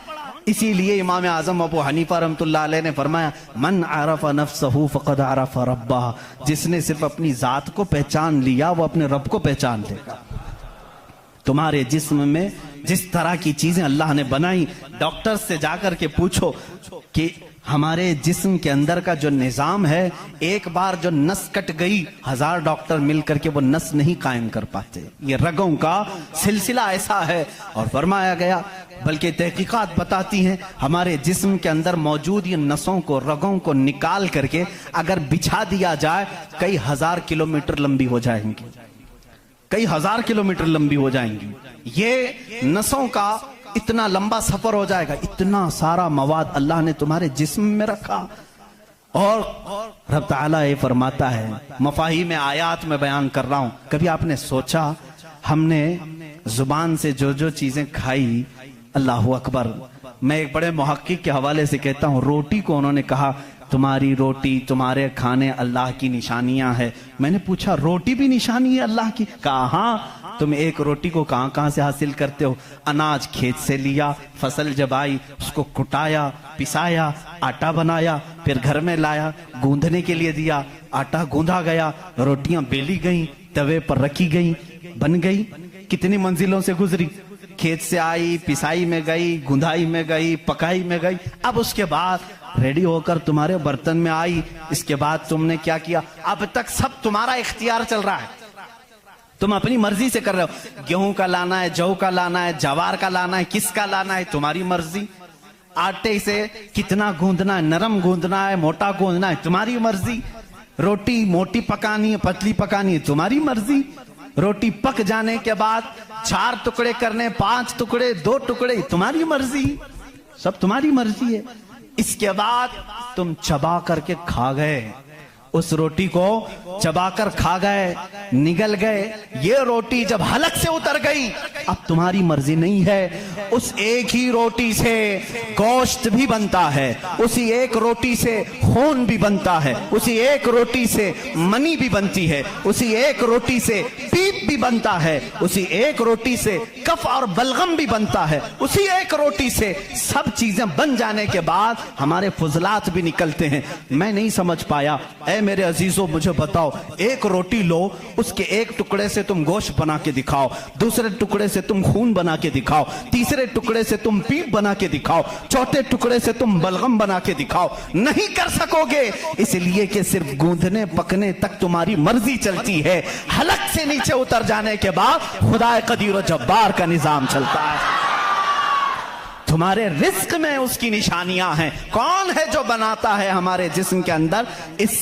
اسی لیے امام اعظم ابو حنیفہ رحمۃ اللہ علیہ نے فرمایا من عرف نفسہ فقد عرف ربہ، جس نے صرف اپنی ذات کو پہچان لیا وہ اپنے رب کو پہچان لے گا۔ تمہارے جسم میں جس طرح کی چیزیں اللہ نے بنائی، ڈاکٹر سے جا کر کے پوچھو کہ ہمارے جسم کے اندر کا جو نظام ہے، ایک بار جو نس کٹ گئی 1000 ڈاکٹر مل کر کے وہ نس نہیں قائم کر پاتے۔ یہ رگوں کا سلسلہ ایسا ہے، اور فرمایا گیا بلکہ تحقیقات بتاتی ہیں ہمارے جسم کے اندر موجود یہ نسوں کو، رگوں کو نکال کر کے اگر بچھا دیا جائے کئی 1000 کلومیٹر لمبی ہو جائیں گی، کئی 1000 کلومیٹر لمبی ہو جائیں گی۔ یہ نسوں کا اتنا لمبا سفر ہو جائے گا، اتنا سارا مواد اللہ نے تمہارے جسم میں رکھا۔ اور رب تعالیٰ یہ فرماتا ہے، مفاہیم آیات میں بیان کر رہا ہوں، کبھی آپ نے سوچا ہم نے زبان سے جو جو چیزیں کھائی، اللہ اکبر، میں ایک بڑے محقق کے حوالے سے کہتا ہوں، روٹی کو انہوں نے کہا تمہاری روٹی، تمہارے کھانے اللہ کی نشانیاں ہیں۔ میں نے پوچھا روٹی بھی نشانی ہے اللہ کی؟ کہا ہاں۔ تم ایک روٹی کو کہاں کہاں سے حاصل کرتے ہو؟ اناج کھیت سے لیا، فصل جب آئی اس کو کٹایا، پسایا، آٹا بنایا، پھر گھر میں لایا، گوندھنے کے لیے دیا، آٹا گوندھا گیا، روٹیاں بیلی گئیں، توے پر رکھی گئیں، بن گئی۔ کتنی منزلوں سے گزری، کھیت سے آئی، پسائی میں گئی، گندھائی میں گئی، پکائی میں گئی، اب اس کے بعد ریڈی ہو کر تمہارے برتن میں آئی۔ اس کے بعد تم نے کیا کیا؟ اب تک سب تمہارا اختیار چل رہا ہے، تم اپنی مرضی سے کر رہے ہو۔ گیہوں کا لانا ہے، جو کا لانا ہے، جوار کا لانا ہے، کس کا لانا ہے، تمہاری مرضی۔ آٹے سے کتنا گوندنا ہے، نرم گوندنا ہے، موٹا گوندنا ہے، تمہاری مرضی۔ روٹی موٹی پکانی ہے، پتلی پکانی ہے، تمہاری مرضی۔ روٹی پک جانے کے بعد 4 ٹکڑے کرنے، 5 ٹکڑے، 2 ٹکڑے، تمہاری مرضی، سب تمہاری مرضی ہے۔ اس کے بعد تم چبا کر کے کھا گئے، اس روٹی کو چبا کر کھا گئے، نگل گئے۔ یہ روٹی جب حلق سے اتر گئی اب تمہاری مرضی نہیں ہے۔ اس ایک ہی روٹی سے گوشت بھی بنتا ہے، اسی ایک روٹی سے خون بھی بنتا ہے، اسی ایک روٹی سے منی بھی بنتی ہے، اسی ایک روٹی سے پیپ بھی بنتا ہے، اسی ایک روٹی سے کف اور بلغم بھی بنتا ہے، اسی ایک روٹی سے سب چیزیں بن جانے کے بعد ہمارے فضلات بھی نکلتے ہیں۔ میں نہیں سمجھ پایا، اے میرے عزیزوں مجھے بتاؤ، ایک روٹی لو، اس کے ایک ٹکڑے سے تم گوشت بنا کے دکھاؤ، دوسرے ٹکڑے سے تم خون بنا کے دکھاؤ، تیسرے ٹکڑے سے تم پیپ بنا کے دکھاؤ، چوتھے ٹکڑے سے تم بلغم بنا کے دکھاؤ، نہیں کر سکو گے، اس لیے کہ صرف گوندھنے پکنے تک تمہاری مرضی چلتی ہے، حلق سے نیچے اتر جانے کے بعد خدا قدیر و جبار کا نظام چلتا ہے۔ تمہارے رزق میں اس کی نشانیاں ہیں۔ کون ہے جو بناتا ہے ہمارے جسم کے اندر اس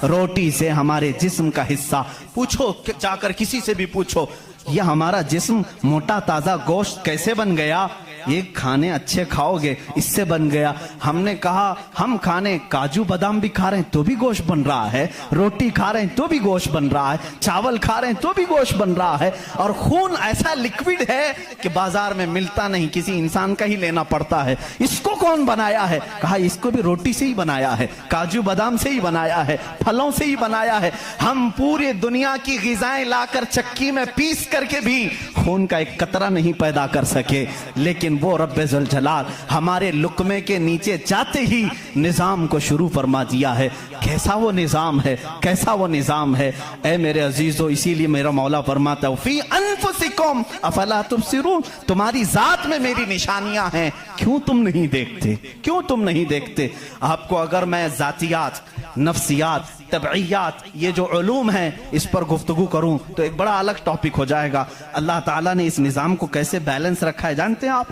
روٹی سے ہمارے جسم کا حصہ؟ پوچھو، جا کر کسی سے بھی پوچھو یہ ہمارا جسم موٹا تازہ گوشت کیسے بن گیا؟ یہ کھانے اچھے کھاؤ گے اس سے بن گیا. ہم نے کہا ہم کھانے کاجو بادام بھی کھا رہے ہیں تو بھی گوشت بن رہا ہے, روٹی کھا رہے ہیں تو بھی گوشت بن رہا ہے, چاول کھا رہے ہیں تو بھی گوشت بن رہا ہے, اور خون ایسا لکوڈ ہے کہ بازار میں ملتا نہیں, کسی انسان کا ہی لینا پڑتا ہے. اس کو کون بنایا ہے؟ کہا اس کو بھی روٹی سے ہی بنایا ہے, کاجو بادام سے ہی بنایا ہے, پھلوں سے ہی بنایا ہے. ہم پوری دنیا کی غذائیں لا کر چکی میں پیس کر کے بھی خون کا ایک قطرہ نہیں پیدا کر سکے, لیکن وہ رب ذوالجلال ہمارے لقمے کے نیچے جاتے ہی نظام کو شروع فرما دیا ہے. کیسا وہ نظام ہے, کیسا وہ نظام ہے اے میرے عزیزو. اسی لیے میرا مولا فرماتا ہے فی انفسکم افلا تبصرون, تمہاری ذات میں میری نشانیاں ہیں, کیوں تم نہیں دیکھتے, کیوں تم نہیں دیکھتے. آپ کو اگر میں ذاتیات, نفسیات, طبعیات, یہ جو علوم ہیں اس پر گفتگو کروں تو ایک بڑا الگ ٹاپک ہو جائے گا. اللہ تعالیٰ نے اس نظام کو کیسے بیلنس رکھا ہے جانتے ہیں آپ؟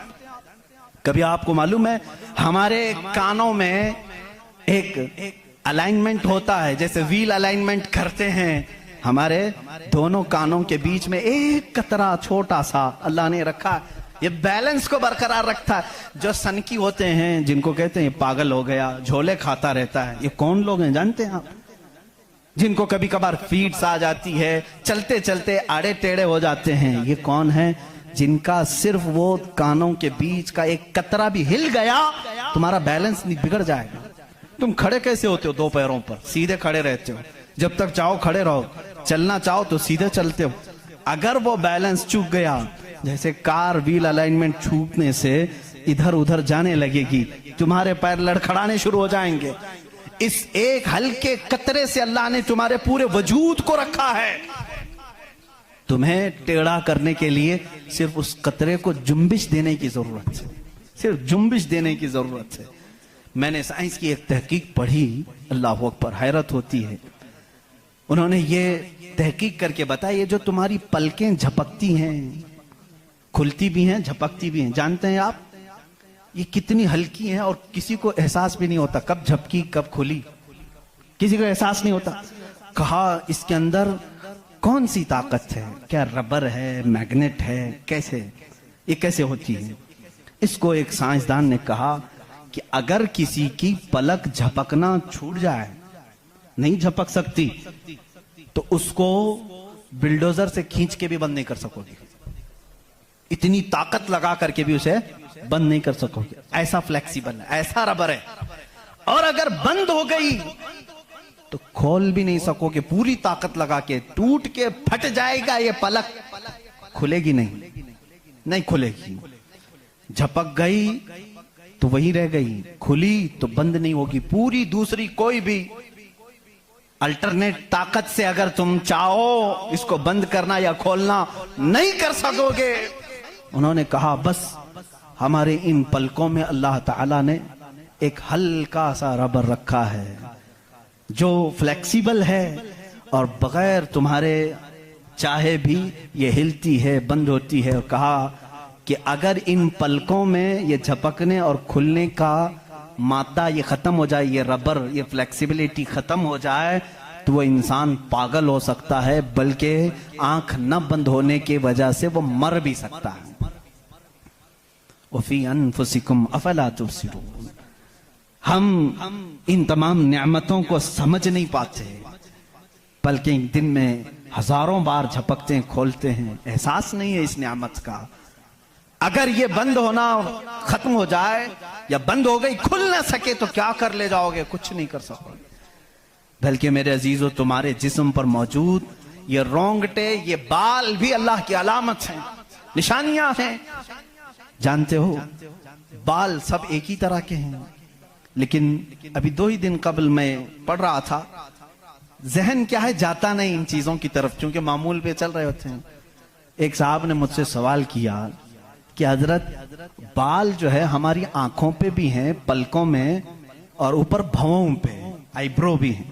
کبھی آپ کو معلوم ہے ہمارے کانوں میں ایک الائنمنٹ ہوتا ہے, جیسے ویل الائنمنٹ کرتے ہیں, ہمارے دونوں کانوں کے بیچ میں ایک قطرہ چھوٹا سا اللہ نے رکھا ہے, یہ بیلنس کو برقرار رکھتا ہے. جو سنکی ہوتے ہیں جن کو کہتے ہیں پاگل ہو گیا, جھولے کھاتا رہتا ہے, یہ کون لوگ ہیں جانتے ہیں آپ؟ جن کو کبھی کبھار فیڈز آ جاتی ہے, چلتے چلتے آڑے ٹیڑے ہو جاتے ہیں, یہ کون ہیں؟ جن کا صرف وہ کانوں کے بیچ کا ایک قطرہ بھی ہل گیا تمہارا بیلنس نہیں بگڑ جائے گا. تم کھڑے کیسے ہوتے ہو؟ دو پیروں پر سیدھے کھڑے رہتے ہو, جب تک چاہو کھڑے رہو, چلنا چاہو تو سیدھے چلتے ہو. اگر وہ بیلنس چوک گیا, جیسے کار ویل الائنمنٹ چھوٹنے سے ادھر ادھر جانے لگے گی, تمہارے پیر لڑکھڑانے شروع ہو جائیں گے. اس ایک ہلکے قطرے سے اللہ نے تمہارے پورے وجود کو رکھا ہے. تمہیں ٹیڑھا کرنے کے لیے صرف اس قطرے کو جنبش دینے کی ضرورت ہے, صرف جنبش دینے کی ضرورت ہے. میں نے سائنس کی ایک تحقیق پڑھی, اللہ اکبر, حیرت ہوتی ہے. انہوں نے یہ تحقیق کر کے بتایا یہ جو تمہاری پلکیں جھپکتی ہیں, کھلتی بھی ہیں, جھپکتی بھی ہیں, جانتے ہیں آپ یہ کتنی ہلکی ہیں اور کسی کو احساس بھی نہیں ہوتا کب جھپکی کب کھلی, کسی کو احساس نہیں ہوتا. کہا اس کے اندر کون سی طاقت ہے, کیا ربر ہے, میگنیٹ ہے, کیسے یہ کیسے ہوتی ہے؟ اس کو ایک سائنسدان نے کہا کہ اگر کسی کی پلک جھپکنا چھوٹ جائے, نہیں جھپک سکتی, تو اس کو بلڈوزر سے کھینچ کے بھی بند نہیں کر سکو گے, اتنی طاقت لگا کر کے بھی اسے بند نہیں کر سکو گے. ایسا فلیکسیبل ہے, ایسا ربر ہے. اور اگر بند ہو گئی تو کھول بھی نہیں سکو گے, پوری طاقت لگا کے ٹوٹ کے پھٹ جائے گا یہ پلک, کھلے گی نہیں, نہیں کھلے گی. جھپک گئی تو وہی رہ گئی, کھلی تو بند نہیں ہوگی. پوری دوسری کوئی بھی الٹرنیٹ طاقت سے اگر تم چاہو اس کو بند کرنا یا کھولنا نہیں کر سکو گے. انہوں نے کہا بس ہمارے ان پلکوں میں اللہ تعالیٰ نے ایک ہلکا سا ربر رکھا ہے جو فلیکسیبل ہے اور بغیر تمہارے چاہے بھی یہ ہلتی ہے, بند ہوتی ہے. اور کہا کہ اگر ان پلکوں میں یہ جھپکنے اور کھلنے کا مادہ یہ ختم ہو جائے, یہ ربر, یہ فلیکسیبلٹی ختم ہو جائے, تو وہ انسان پاگل ہو سکتا ہے, بلکہ آنکھ نہ بند ہونے کی وجہ سے وہ مر بھی سکتا ہے. وَفِي أَنفُسِكُمْ أَفَلَا تُبْصِرُونَ. ہم ان تمام نعمتوں کو سمجھ نہیں پاتے, بلکہ ایک دن میں ہزاروں بار جھپکتے ہیں, کھولتے ہیں, احساس نہیں ہے اس نعمت کا. اگر یہ بند ہونا ختم ہو جائے یا بند ہو گئی, کھل نہ سکے, تو کیا کر لے جاؤ گے؟ کچھ نہیں کر سکو گے. بلکہ میرے عزیزو تمہارے جسم پر موجود یہ رونگٹے, یہ بال بھی اللہ کی علامت ہیں, نشانیاں ہیں. جانتے ہو بال سب ایک ہی طرح کے ہیں, لیکن ابھی 2 ہی دن قبل میں پڑھ رہا تھا, ذہن کیا ہے جاتا نہیں ان چیزوں کی طرف کیونکہ معمول پہ چل رہے ہوتے ہیں. ایک صاحب نے مجھ سے سوال کیا کہ حضرت بال جو ہے ہماری آنکھوں پہ بھی ہیں, پلکوں میں, اور اوپر بھووں پہ, آئی برو بھی ہیں,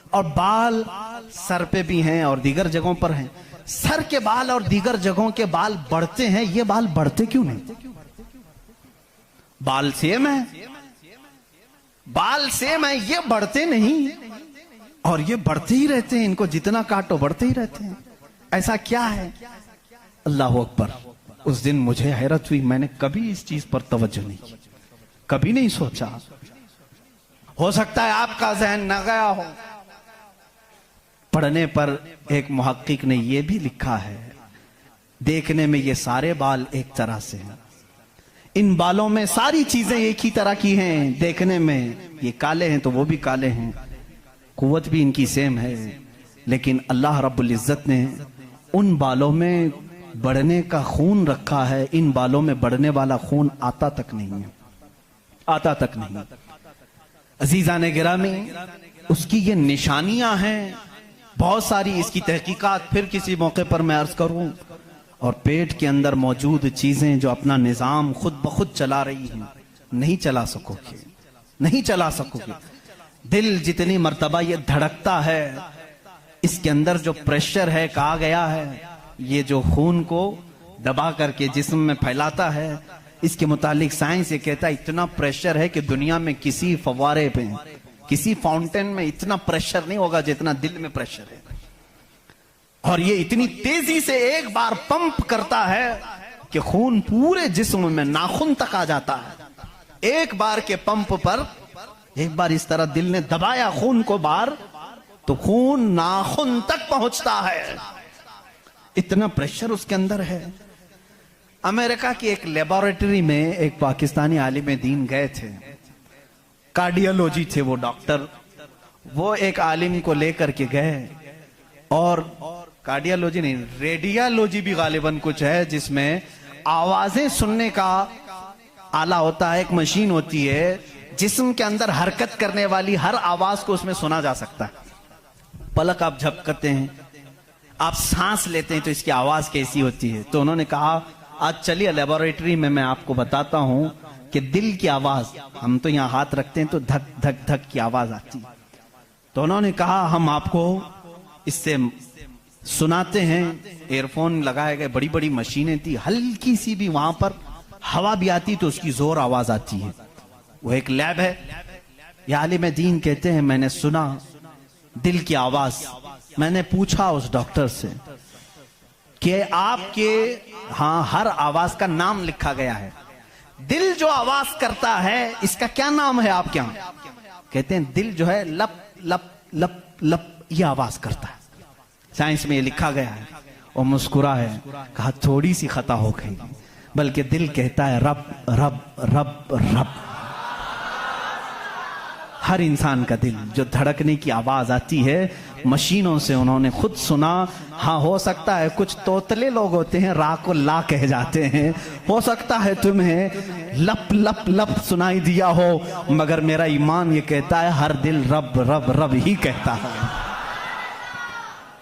اور بال سر پہ بھی ہیں اور دیگر جگہوں پر ہیں. سر کے بال اور دیگر جگہوں کے بال بڑھتے ہیں, یہ بال بڑھتے کیوں نہیں؟ بال سیم ہے, بال سیم ہے, یہ بڑھتے نہیں, اور یہ بڑھتے ہی رہتے ہیں, ان کو جتنا کاٹو بڑھتے ہی رہتے ہیں. ایسا کیا ہے؟ اللہ اکبر. اس دن مجھے حیرت ہوئی، میں نے کبھی اس چیز پر توجہ نہیں کی، کبھی نہیں سوچا. ہو سکتا ہے آپ کا ذہن نہ گیا ہو. پڑھنے پر ایک محقق نے یہ بھی لکھا ہے، دیکھنے میں یہ سارے بال ایک طرح سے ہیں، ان بالوں میں ساری چیزیں ایک ہی طرح کی ہیں، دیکھنے میں یہ کالے ہیں تو وہ بھی کالے ہیں، قوت بھی ان کی سیم ہے، لیکن اللہ رب العزت نے ان بالوں میں بڑھنے کا خون رکھا ہے، ان بالوں میں بڑھنے والا خون آتا تک نہیں ہے، آتا تک نہیں. عزیزان گرامی، اس کی یہ نشانیاں ہیں بہت ساری، اس کی تحقیقات پھر کسی موقع پر میں عرض کروں. اور پیٹ کے اندر موجود چیزیں جو اپنا نظام خود بخود چلا رہی ہیں، نہیں چلا سکو گے، نہیں چلا سکو گے. دل جتنی مرتبہ یہ دھڑکتا ہے، اس کے اندر جو پریشر ہے، کہا گیا ہے یہ جو خون کو دبا کر کے جسم میں پھیلاتا ہے، اس کے متعلق سائنس یہ کہتا ہے اتنا پریشر ہے کہ دنیا میں کسی فوارے پہ، کسی فاؤنٹین میں اتنا پریشر نہیں ہوگا جتنا دل میں پریشر ہے. اور یہ اتنی تیزی سے ایک بار پمپ کرتا ہے کہ خون پورے جسم میں ناخن تک آ جاتا ہے. ایک بار کے پمپ پر ایک بار اس طرح دل نے دبایا خون کو بار تو خون ناخن تک پہنچتا ہے، اتنا پریشر اس کے اندر ہے. امریکہ کی ایک لیبارٹری میں ایک پاکستانی عالم دین گئے تھے، کارڈیالوجی تھے وہ ڈاکٹر، وہ ایک عالم کو لے کر کے گئے، اور کارڈیالوجی نہیں، ریڈیالوجی بھی غالباً کچھ ہے جس میں آوازیں سننے کا آلہ ہوتا ہے، ایک مشین ہوتی ہے جسم کے اندر حرکت کرنے والی ہر آواز کو اس میں سنا جا سکتا ہے. پلک آپ جھپکتے ہیں، آپ سانس لیتے ہیں تو اس کی آواز کیسی ہوتی ہے. تو انہوں نے کہا آج چلیے لیبارٹری میں آپ کو بتاتا ہوں کہ دل کی آواز، ہم تو یہاں ہاتھ رکھتے ہیں تو دھک دھک دھک کی آواز آتی. تو انہوں نے کہا ہم آپ کو اس سے سناتے ہیں. ایئر فون لگائے گئے، بڑی بڑی مشینیں تھی، ہلکی سی بھی وہاں پر ہوا بھی آتی تو اس کی زور آواز آتی ہے. وہ ایک لیب ہے. یہ عالم دین کہتے ہیں میں نے سنا دل کی آواز. میں نے پوچھا اس ڈاکٹر سے کہ آپ کے ہاں ہر آواز کا نام لکھا گیا ہے، دل جو آواز کرتا ہے اس کا کیا نام ہے آپ کے یہاں؟ کہتے ہیں دل جو ہے لپ لپ لپ لپ یہ آواز کرتا ہے، سائنس میں یہ لکھا گیا ہے. اور مسکرا ہے، کہا تھوڑی سی خطا ہو گئی، بلکہ دل کہتا ہے رب رب رب رب. ہر انسان کا دل جو دھڑکنے کی آواز آتی ہے مشینوں سے انہوں نے خود سنا. ہاں ہو سکتا ہے کچھ توتلے لوگ ہوتے ہیں را کو لا کہہ جاتے ہیں، ہو سکتا ہے تمہیں لپ لپ لپ سنائی دیا ہو، مگر میرا ایمان یہ کہتا ہے ہر دل رب رب رب ہی کہتا ہے.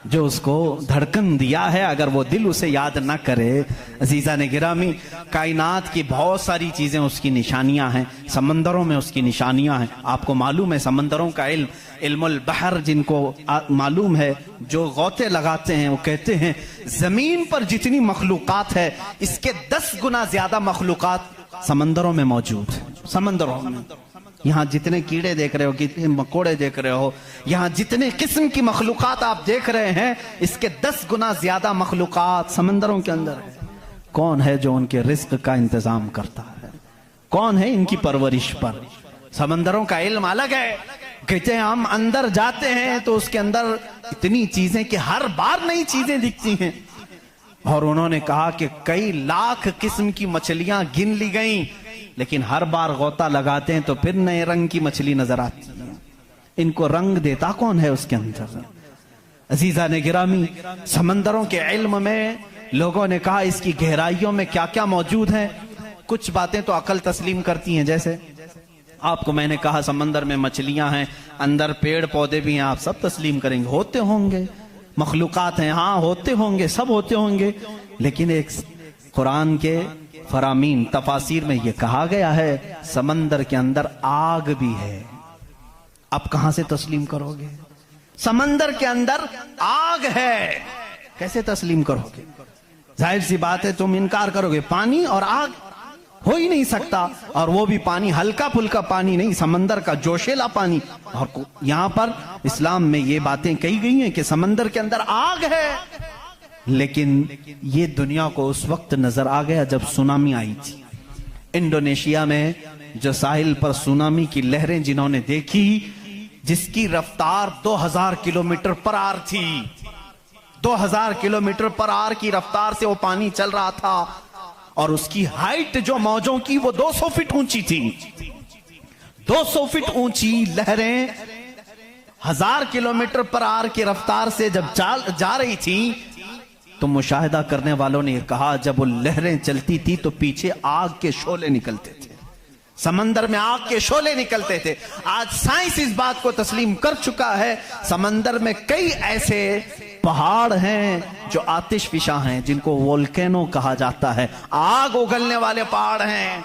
جو اس کو دھڑکن دیا ہے اگر وہ دل اسے یاد نہ کرے. عزیزان گرامی، کائنات کی بہت ساری چیزیں اس کی نشانیاں ہیں، سمندروں میں اس کی نشانیاں ہیں. آپ کو معلوم ہے سمندروں کا علم، علم البحر جن کو معلوم ہے، جو غوطے لگاتے ہیں وہ کہتے ہیں زمین پر جتنی مخلوقات ہے اس کے 10 گنا زیادہ مخلوقات سمندروں میں موجود ہیں. سمندروں میں یہاں جتنے کیڑے دیکھ رہے ہو، کتنے مکوڑے دیکھ رہے ہو، یہاں جتنے قسم کی مخلوقات آپ دیکھ رہے ہیں اس کے 10 گنا زیادہ مخلوقات سمندروں کے اندر ہے. کون ہے جو ان کے رزق کا انتظام کرتا ہے؟ کون ہے ان کی پرورش پر؟ سمندروں کا علم الگ ہے. کہتے ہیں ہم اندر جاتے ہیں تو اس کے اندر اتنی چیزیں کہ ہر بار نئی چیزیں دکھتی ہیں. اور انہوں نے کہا کہ کئی لاکھ قسم کی مچھلیاں گن لی گئیں، لیکن ہر بار غوطہ لگاتے ہیں تو پھر نئے رنگ کی مچھلی نظر آتی ہے. ان کو رنگ دیتا کون ہے اس کے اندر؟ عزیزان گرامی، سمندروں کے علم میں لوگوں نے کہا اس کی گہرائیوں میں کیا کیا موجود ہے. کچھ باتیں تو عقل تسلیم کرتی ہیں، جیسے آپ کو میں نے کہا سمندر میں مچھلیاں ہیں، اندر پیڑ پودے بھی ہیں، آپ سب تسلیم کریں گے، ہوتے ہوں گے. مخلوقات ہیں، ہاں ہوتے ہوں گے، سب ہوتے ہوں گے. لیکن ایک قرآن کے فرامین تفاسیر میں یہ کہا گیا ہے سمندر کے اندر آگ بھی ہے. اب کہاں سے تسلیم کرو گے؟ سمندر کے اندر آگ ہے، کیسے تسلیم کرو گے؟ ظاہر سی بات ہے تم انکار کرو گے. پانی اور آگ ہو ہی نہیں سکتا، اور وہ بھی پانی ہلکا پھلکا پانی نہیں، سمندر کا جوشیلا پانی. اور یہاں پر اسلام میں یہ باتیں کہی گئی ہیں کہ سمندر کے اندر آگ ہے. لیکن یہ دنیا کو اس وقت نظر آ گیا جب سونامی آئی تھی۔ انڈونیشیا میں جو ساحل پر سونامی کی لہریں جنہوں نے دیکھی، جس کی رفتار 2000 کلومیٹر پر آر تھی، 2000 کلومیٹر پر آر کی رفتار سے وہ پانی چل رہا تھا، اور اس کی ہائٹ جو موجوں کی وہ 200 فٹ اونچی تھی۔ 200 فٹ اونچی لہریں 1000 کلومیٹر پر آر کی رفتار سے جب جا رہی تھی تو مشاہدہ کرنے والوں نے یہ کہا جب وہ لہریں چلتی تھی تو پیچھے آگ کے شعلے نکلتے تھے، سمندر میں آگ کے شعلے نکلتے تھے۔ آج سائنس اس بات کو تسلیم کر چکا ہے، سمندر میں کئی ایسے پہاڑ ہیں جو آتش فشاں ہیں، جن کو وولکینو کہا جاتا ہے، آگ اگلنے والے پہاڑ ہیں،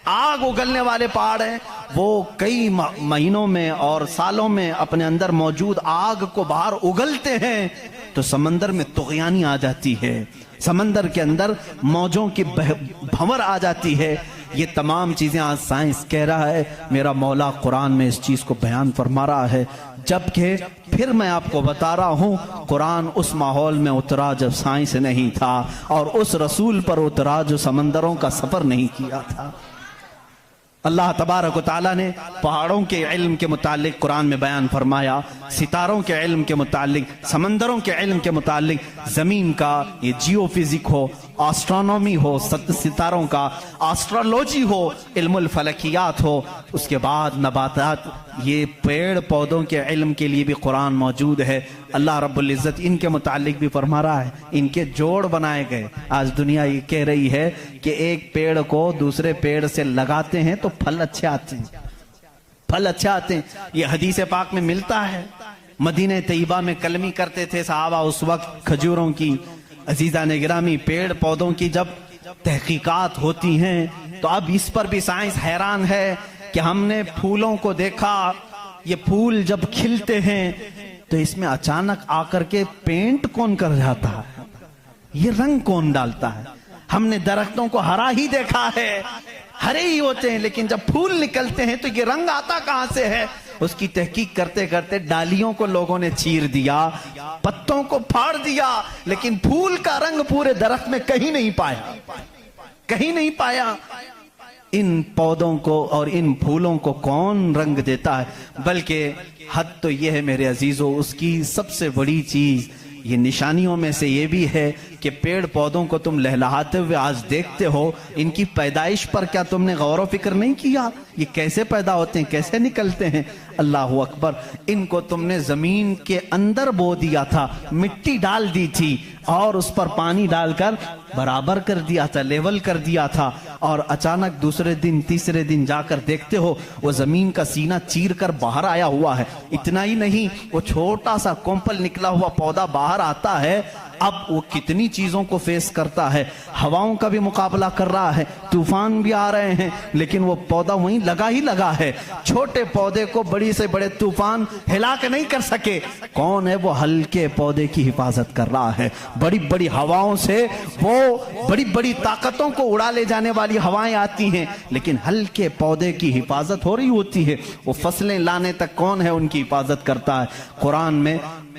آگ اگلنے والے پہاڑ ہیں۔ وہ کئی مہینوں میں اور سالوں میں اپنے اندر موجود آگ کو باہر اگلتے ہیں تو سمندر میں طغیانی آ جاتی ہے، سمندر کے اندر موجوں کی بھنور آ جاتی ہے۔ یہ تمام چیزیں آج سائنس کہہ رہا ہے، میرا مولا قرآن میں اس چیز کو بیان فرما رہا ہے، جبکہ پھر میں آپ کو بتا رہا ہوں قرآن اس ماحول میں اترا جب سائنس نہیں تھا، اور اس رسول پر اترا جو سمندروں کا سفر نہیں کیا تھا۔ اللہ تبارک و تعالیٰ نے پہاڑوں کے علم کے متعلق قرآن میں بیان فرمایا، ستاروں کے علم کے متعلق، سمندروں کے علم کے متعلق، زمین کا یہ جیو فزک ہو، آسٹرونومی ہو، ستاروں کا آسٹرولوجی ہو، علم الفلکیات ہو، اس کے بعد نباتات، یہ پیڑ پودوں کے علم کے لیے بھی قرآن موجود ہے۔ اللہ رب العزت ان کے متعلق بھی فرما رہا ہے، ان کے جوڑ بنائے گئے۔ آج دنیا یہ کہہ رہی ہے کہ ایک پیڑ کو دوسرے پیڑ سے لگاتے ہیں تو پھل اچھے آتے ہیں، پھل اچھے آتے ہیں، یہ حدیث پاک میں ملتا ہے۔ مدینہ طیبہ میں کلمی کرتے تھے صحابہ اس وقت کھجوروں کی، عزیزان گرامی پیڑ پودوں کی جب تحقیقات ہوتی ہیں تو اب اس پر بھی سائنس حیران ہے کہ ہم نے پھولوں کو دیکھا، یہ پھول جب کھلتے ہیں تو اس میں اچانک آ کر کے پینٹ کون کر جاتا ہے، یہ رنگ کون ڈالتا ہے؟ ہم نے درختوں کو ہرا ہی دیکھا ہے، ہرے ہی ہوتے ہیں، لیکن جب پھول نکلتے ہیں تو یہ رنگ آتا کہاں سے ہے؟ اس کی تحقیق کرتے کرتے ڈالیوں کو لوگوں نے چیر دیا، پتوں کو پھاڑ دیا، لیکن پھول کا رنگ پورے درخت میں کہیں نہیں پایا، کہیں نہیں پایا۔ ان پودوں کو اور ان پھولوں کو کون رنگ دیتا ہے؟ بلکہ حد تو یہ ہے میرے عزیزو، اس کی سب سے بڑی چیز یہ نشانیوں میں سے یہ بھی ہے کہ پیڑ پودوں کو تم لہلہاتے ہوئے آج دیکھتے ہو، ان کی پیدائش پر کیا تم نے غور و فکر نہیں کیا؟ یہ کیسے پیدا ہوتے ہیں، کیسے نکلتے ہیں؟ اللہ اکبر، ان کو تم نے زمین کے اندر بو دیا تھا، مٹی ڈال دی تھی اور اس پر پانی ڈال کر برابر کر دیا تھا، لیول کر دیا تھا، اور اچانک دوسرے دن تیسرے دن جا کر دیکھتے ہو وہ زمین کا سینہ چیر کر باہر آیا ہوا ہے۔ اتنا ہی نہیں، وہ چھوٹا سا کومپل نکلا ہوا پودا باہر آتا ہے، اب وہ کتنی چیزوں کو فیس کرتا ہے، ہواؤں کا بھی مقابلہ کر رہا ہے، طوفان بھی آ رہے ہیں، لیکن وہ پودا وہیں لگا ہی لگا ہے۔ چھوٹے پودے کو بڑی سے بڑے طوفان ہلا کے نہیں کر سکے، کون ہے وہ ہلکے پودے کی حفاظت کر رہا ہے۔ بڑی بڑی ہواؤں سے وہ بڑی بڑی طاقتوں کو اڑا لے جانے والی ہوائیں آتی ہیں، لیکن ہلکے پودے کی حفاظت ہو رہی ہوتی ہے۔ وہ فصلیں لانے تک کون ہے ان کی حفاظت کرتا ہے؟ قرآن میں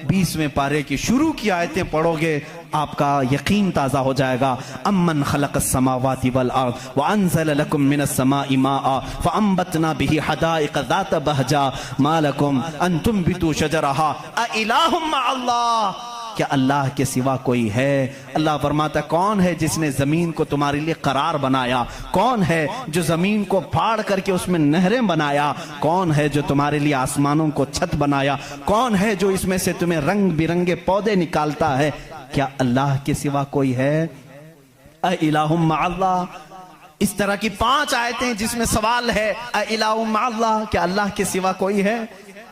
20ویں پارے کی شروع کی آیتیں پڑھو گے آپ کا یقین تازہ ہو جائے گا۔ امن خلق السماوات والارض وانزل لكم من السماء ماء فانبتنا به حدائق ذات بهجا ما لكم ان تنبتوا شجرها اإله مع الله، کیا اللہ کے سوا کوئی ہے؟ اللہ فرماتا کون ہے جس نے زمین کو تمہارے لیے قرار بنایا؟ کون ہے جو زمین کو پھاڑ کر کے اس میں نہریں بنایا؟ کون ہے جو تمہارے لیے آسمانوں کو چھت بنایا؟ کون ہے جو اس میں سے تمہیں رنگ برنگے پودے نکالتا ہے؟ کیا اللہ کے سوا کوئی ہے؟ اِلَٰهٌ مَّعَ اللَّهِ، اس طرح کی 5 آیتیں جس میں سوال ہے اِلَٰهٌ مَّعَ اللَّهِ، کیا اللہ کے سوا کوئی ہے؟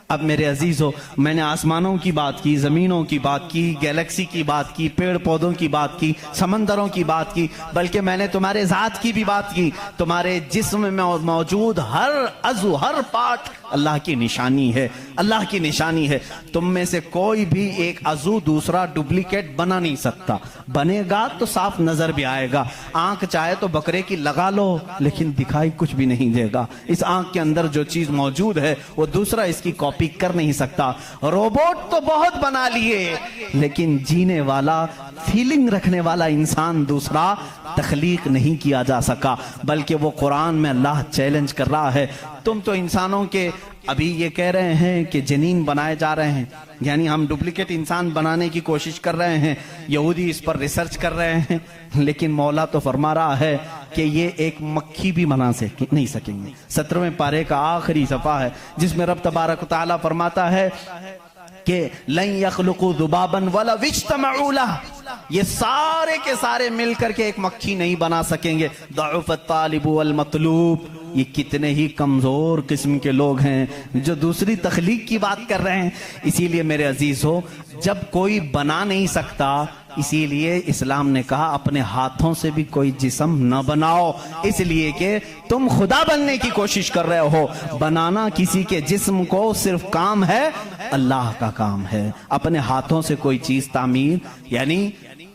اب میرے عزیزو، میں نے آسمانوں کی بات کی، زمینوں کی بات کی، گیلیکسی کی بات کی، پیڑ پودوں کی بات کی، سمندروں کی بات کی، بلکہ میں نے تمہارے ذات کی بھی بات کی۔ تمہارے جسم میں موجود ہر عضو، ہر پارٹ اللہ کی نشانی ہے، اللہ کی نشانی ہے۔ تم میں سے کوئی بھی ایک عضو دوسرا ڈپلیکیٹ بنا نہیں سکتا، بنے گا تو صاف نظر بھی آئے گا۔ آنکھ چاہے تو بکرے کی لگا لو لیکن دکھائی کچھ بھی نہیں دے گا۔ اس آنکھ کے اندر جو چیز موجود ہے وہ دوسرا اس کی کاپی کر نہیں سکتا۔ روبوٹ تو بہت بنا لیے لیکن جینے والا فیلنگ رکھنے والا انسان دوسرا تخلیق نہیں کیا جا سکا، بلکہ وہ قرآن میں اللہ چیلنج کر رہا ہے، تم تو انسانوں کے ابھی یہ کہہ رہے ہیں کہ جنین بنائے جا رہے ہیں، یعنی ہم ڈپلیکیٹ انسان بنانے کی کوشش کر رہے ہیں، یہودی اس پر ریسرچ کر رہے ہیں، لیکن مولا تو فرما رہا ہے کہ یہ ایک مکھی بھی بنا نہیں سکیں گے۔ 17ویں پارے کا آخری صفحہ ہے جس میں رب تبارک و تعالیٰ فرماتا ہے کہ لن یخلقوا ذبابا ولو اجتمعوا لہ، یہ سارے کے سارے مل کر کے ایک مکھی نہیں بنا سکیں گے۔ ضعف الطالب والمطلوب، یہ کتنے ہی کمزور قسم کے لوگ ہیں جو دوسری تخلیق کی بات کر رہے ہیں۔ اسی لیے میرے عزیزو، جب کوئی بنا نہیں سکتا، اسی لیے اسلام نے کہا اپنے ہاتھوں سے بھی کوئی جسم نہ بناؤ، اس لیے کہ تم خدا بننے کی کوشش کر رہے ہو۔ بنانا کسی کے جسم کو صرف کام ہے، اللہ کا کام ہے۔ اپنے ہاتھوں سے کوئی چیز تعمیر یعنی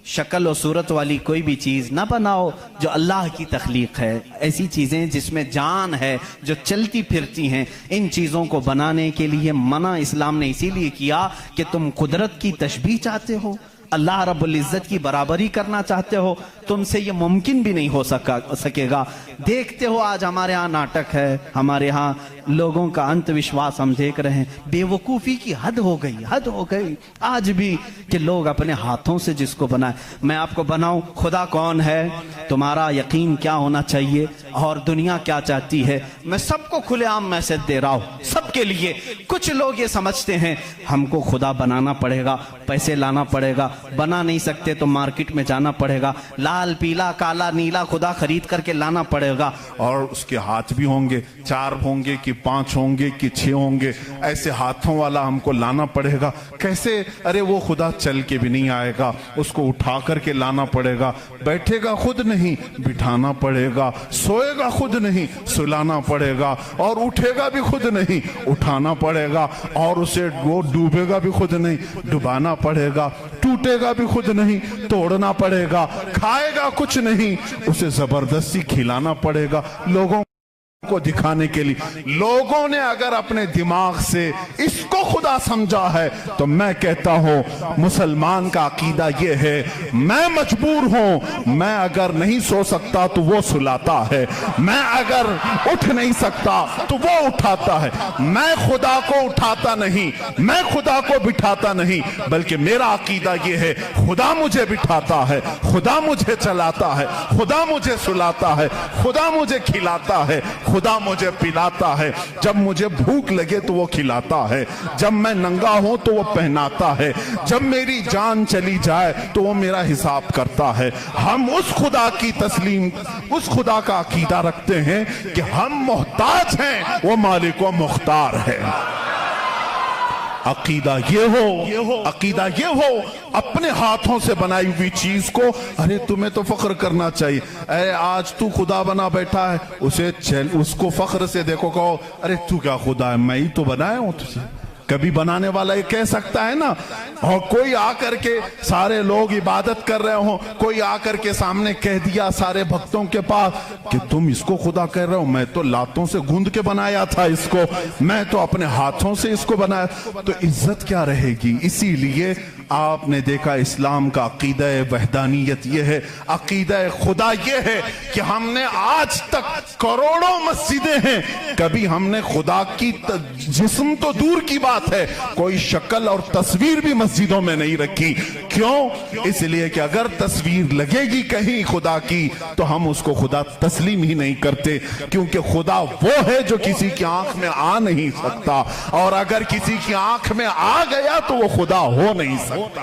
شکل و صورت والی کوئی بھی چیز نہ بناؤ جو اللہ کی تخلیق ہے۔ ایسی چیزیں جس میں جان ہے، جو چلتی پھرتی ہیں، ان چیزوں کو بنانے کے لیے منع اسلام نے اسی لیے کیا کہ تم قدرت کی تشبیہ چاہتے ہو، اللہ رب العزت کی برابری کرنا چاہتے ہو، تم سے یہ ممکن بھی نہیں ہو سکے گا۔ دیکھتے ہو آج ہمارے ہاں ناٹک ہے، ہمارے ہاں لوگوں کا انت وشواس ہم دیکھ رہے ہیں، بے وقوفی کی حد ہو گئی آج بھی کہ لوگ اپنے ہاتھوں سے جس کو بنائے۔ میں آپ کو بناؤں، خدا کون ہے، تمہارا یقین کیا ہونا چاہیے اور دنیا کیا چاہتی ہے، میں سب کو کھلے عام میسج دے رہا ہوں، سب کے لیے۔ کچھ لوگ یہ سمجھتے ہیں ہم کو خدا بنانا پڑے گا، پیسے لانا پڑے گا، بنا نہیں سکتے تو مارکیٹ میں جانا پڑے گا، لال پیلا کالا نیلا خدا خرید کر کے لانا پڑے گا، اور اس کے ہاتھ بھی ہوں گے، 4 ہوں گے کہ 5 ہوں گے کہ 6 ہوں گے، ایسے ہاتھوں والا ہم کو لانا پڑے گا۔ کیسے؟ ارے وہ خدا چل کے بھی نہیں آئے گا، اس کو اٹھا کر کے لانا پڑے گا، بیٹھے گا خود نہیں بٹھانا پڑے گا، سوئے گا خود نہیں سلانا پڑے گا، اور اٹھے گا بھی خود نہیں اٹھانا پڑے گا، اور اسے وہ ڈوبے گا بھی خود نہیں ڈبانا پڑے گا، ٹوٹے گا بھی خود نہیں توڑنا پڑے گا، کھائے گا کچھ نہیں اسے زبردستی کھلانا پڑے گا لوگوں کو دکھانے کے لیے۔ لوگوں نے اگر اپنے دماغ سے اس کو خدا سمجھا ہے تو میں کہتا ہوں مسلمان کا عقیدہ یہ ہے، میں مجبور ہوں، میں اگر نہیں سو سکتا تو وہ سلاتا ہے، میں اگر اٹھ نہیں سکتا تو وہ اٹھاتا ہے، میں خدا کو اٹھاتا نہیں، میں خدا کو بٹھاتا نہیں، بلکہ میرا عقیدہ یہ ہے خدا مجھے بٹھاتا ہے، خدا مجھے چلاتا ہے، خدا مجھے سلاتا ہے، خدا مجھے کھلاتا ہے، خدا مجھے پلاتا ہے، جب مجھے بھوک لگے تو وہ کھلاتا ہے، جب میں ننگا ہوں تو وہ پہناتا ہے، جب میری جان چلی جائے تو وہ میرا حساب کرتا ہے۔ ہم اس خدا کی تسلیم، اس خدا کا عقیدہ رکھتے ہیں کہ ہم محتاج ہیں، وہ مالک و مختار ہے۔ عقیدہ یہ ہو اپنے ہاتھوں سے بنائی ہوئی چیز کو، ارے تمہیں تو فخر کرنا چاہیے، اے آج تو خدا بنا بیٹھا ہے، اس کو فخر سے دیکھو، کہو ارے تو کیا خدا ہے، میں ہی تو بنایا ہوں تجھے۔ کبھی بنانے والا یہ کہہ سکتا ہے نا؟ اور کوئی آ کر کے سارے لوگ عبادت کر رہے ہوں، کوئی آ کر کے سامنے کہہ دیا سارے بھکتوں کے پاس کہ تم اس کو خدا کہہ رہے ہو، میں تو لاتوں سے گوندھ کے بنایا تھا اس کو، میں تو اپنے ہاتھوں سے اس کو بنایا، تو عزت کیا رہے گی؟ اسی لیے آپ نے دیکھا اسلام کا عقیدہ وحدانیت یہ ہے، عقیدہ خدا یہ ہے کہ ہم نے آج تک کروڑوں مسجدیں ہیں، کبھی ہم نے خدا کی جسم تو دور کی بات ہے، کوئی شکل اور تصویر بھی مسجدوں میں نہیں رکھی۔ کیوں؟ اس لیے کہ اگر تصویر لگے گی کہیں خدا کی تو ہم اس کو خدا تسلیم ہی نہیں کرتے، کیونکہ خدا وہ ہے جو کسی کی آنکھ میں آ نہیں سکتا، اور اگر کسی کی آنکھ میں آ گیا تو وہ خدا ہو نہیں سکتا۔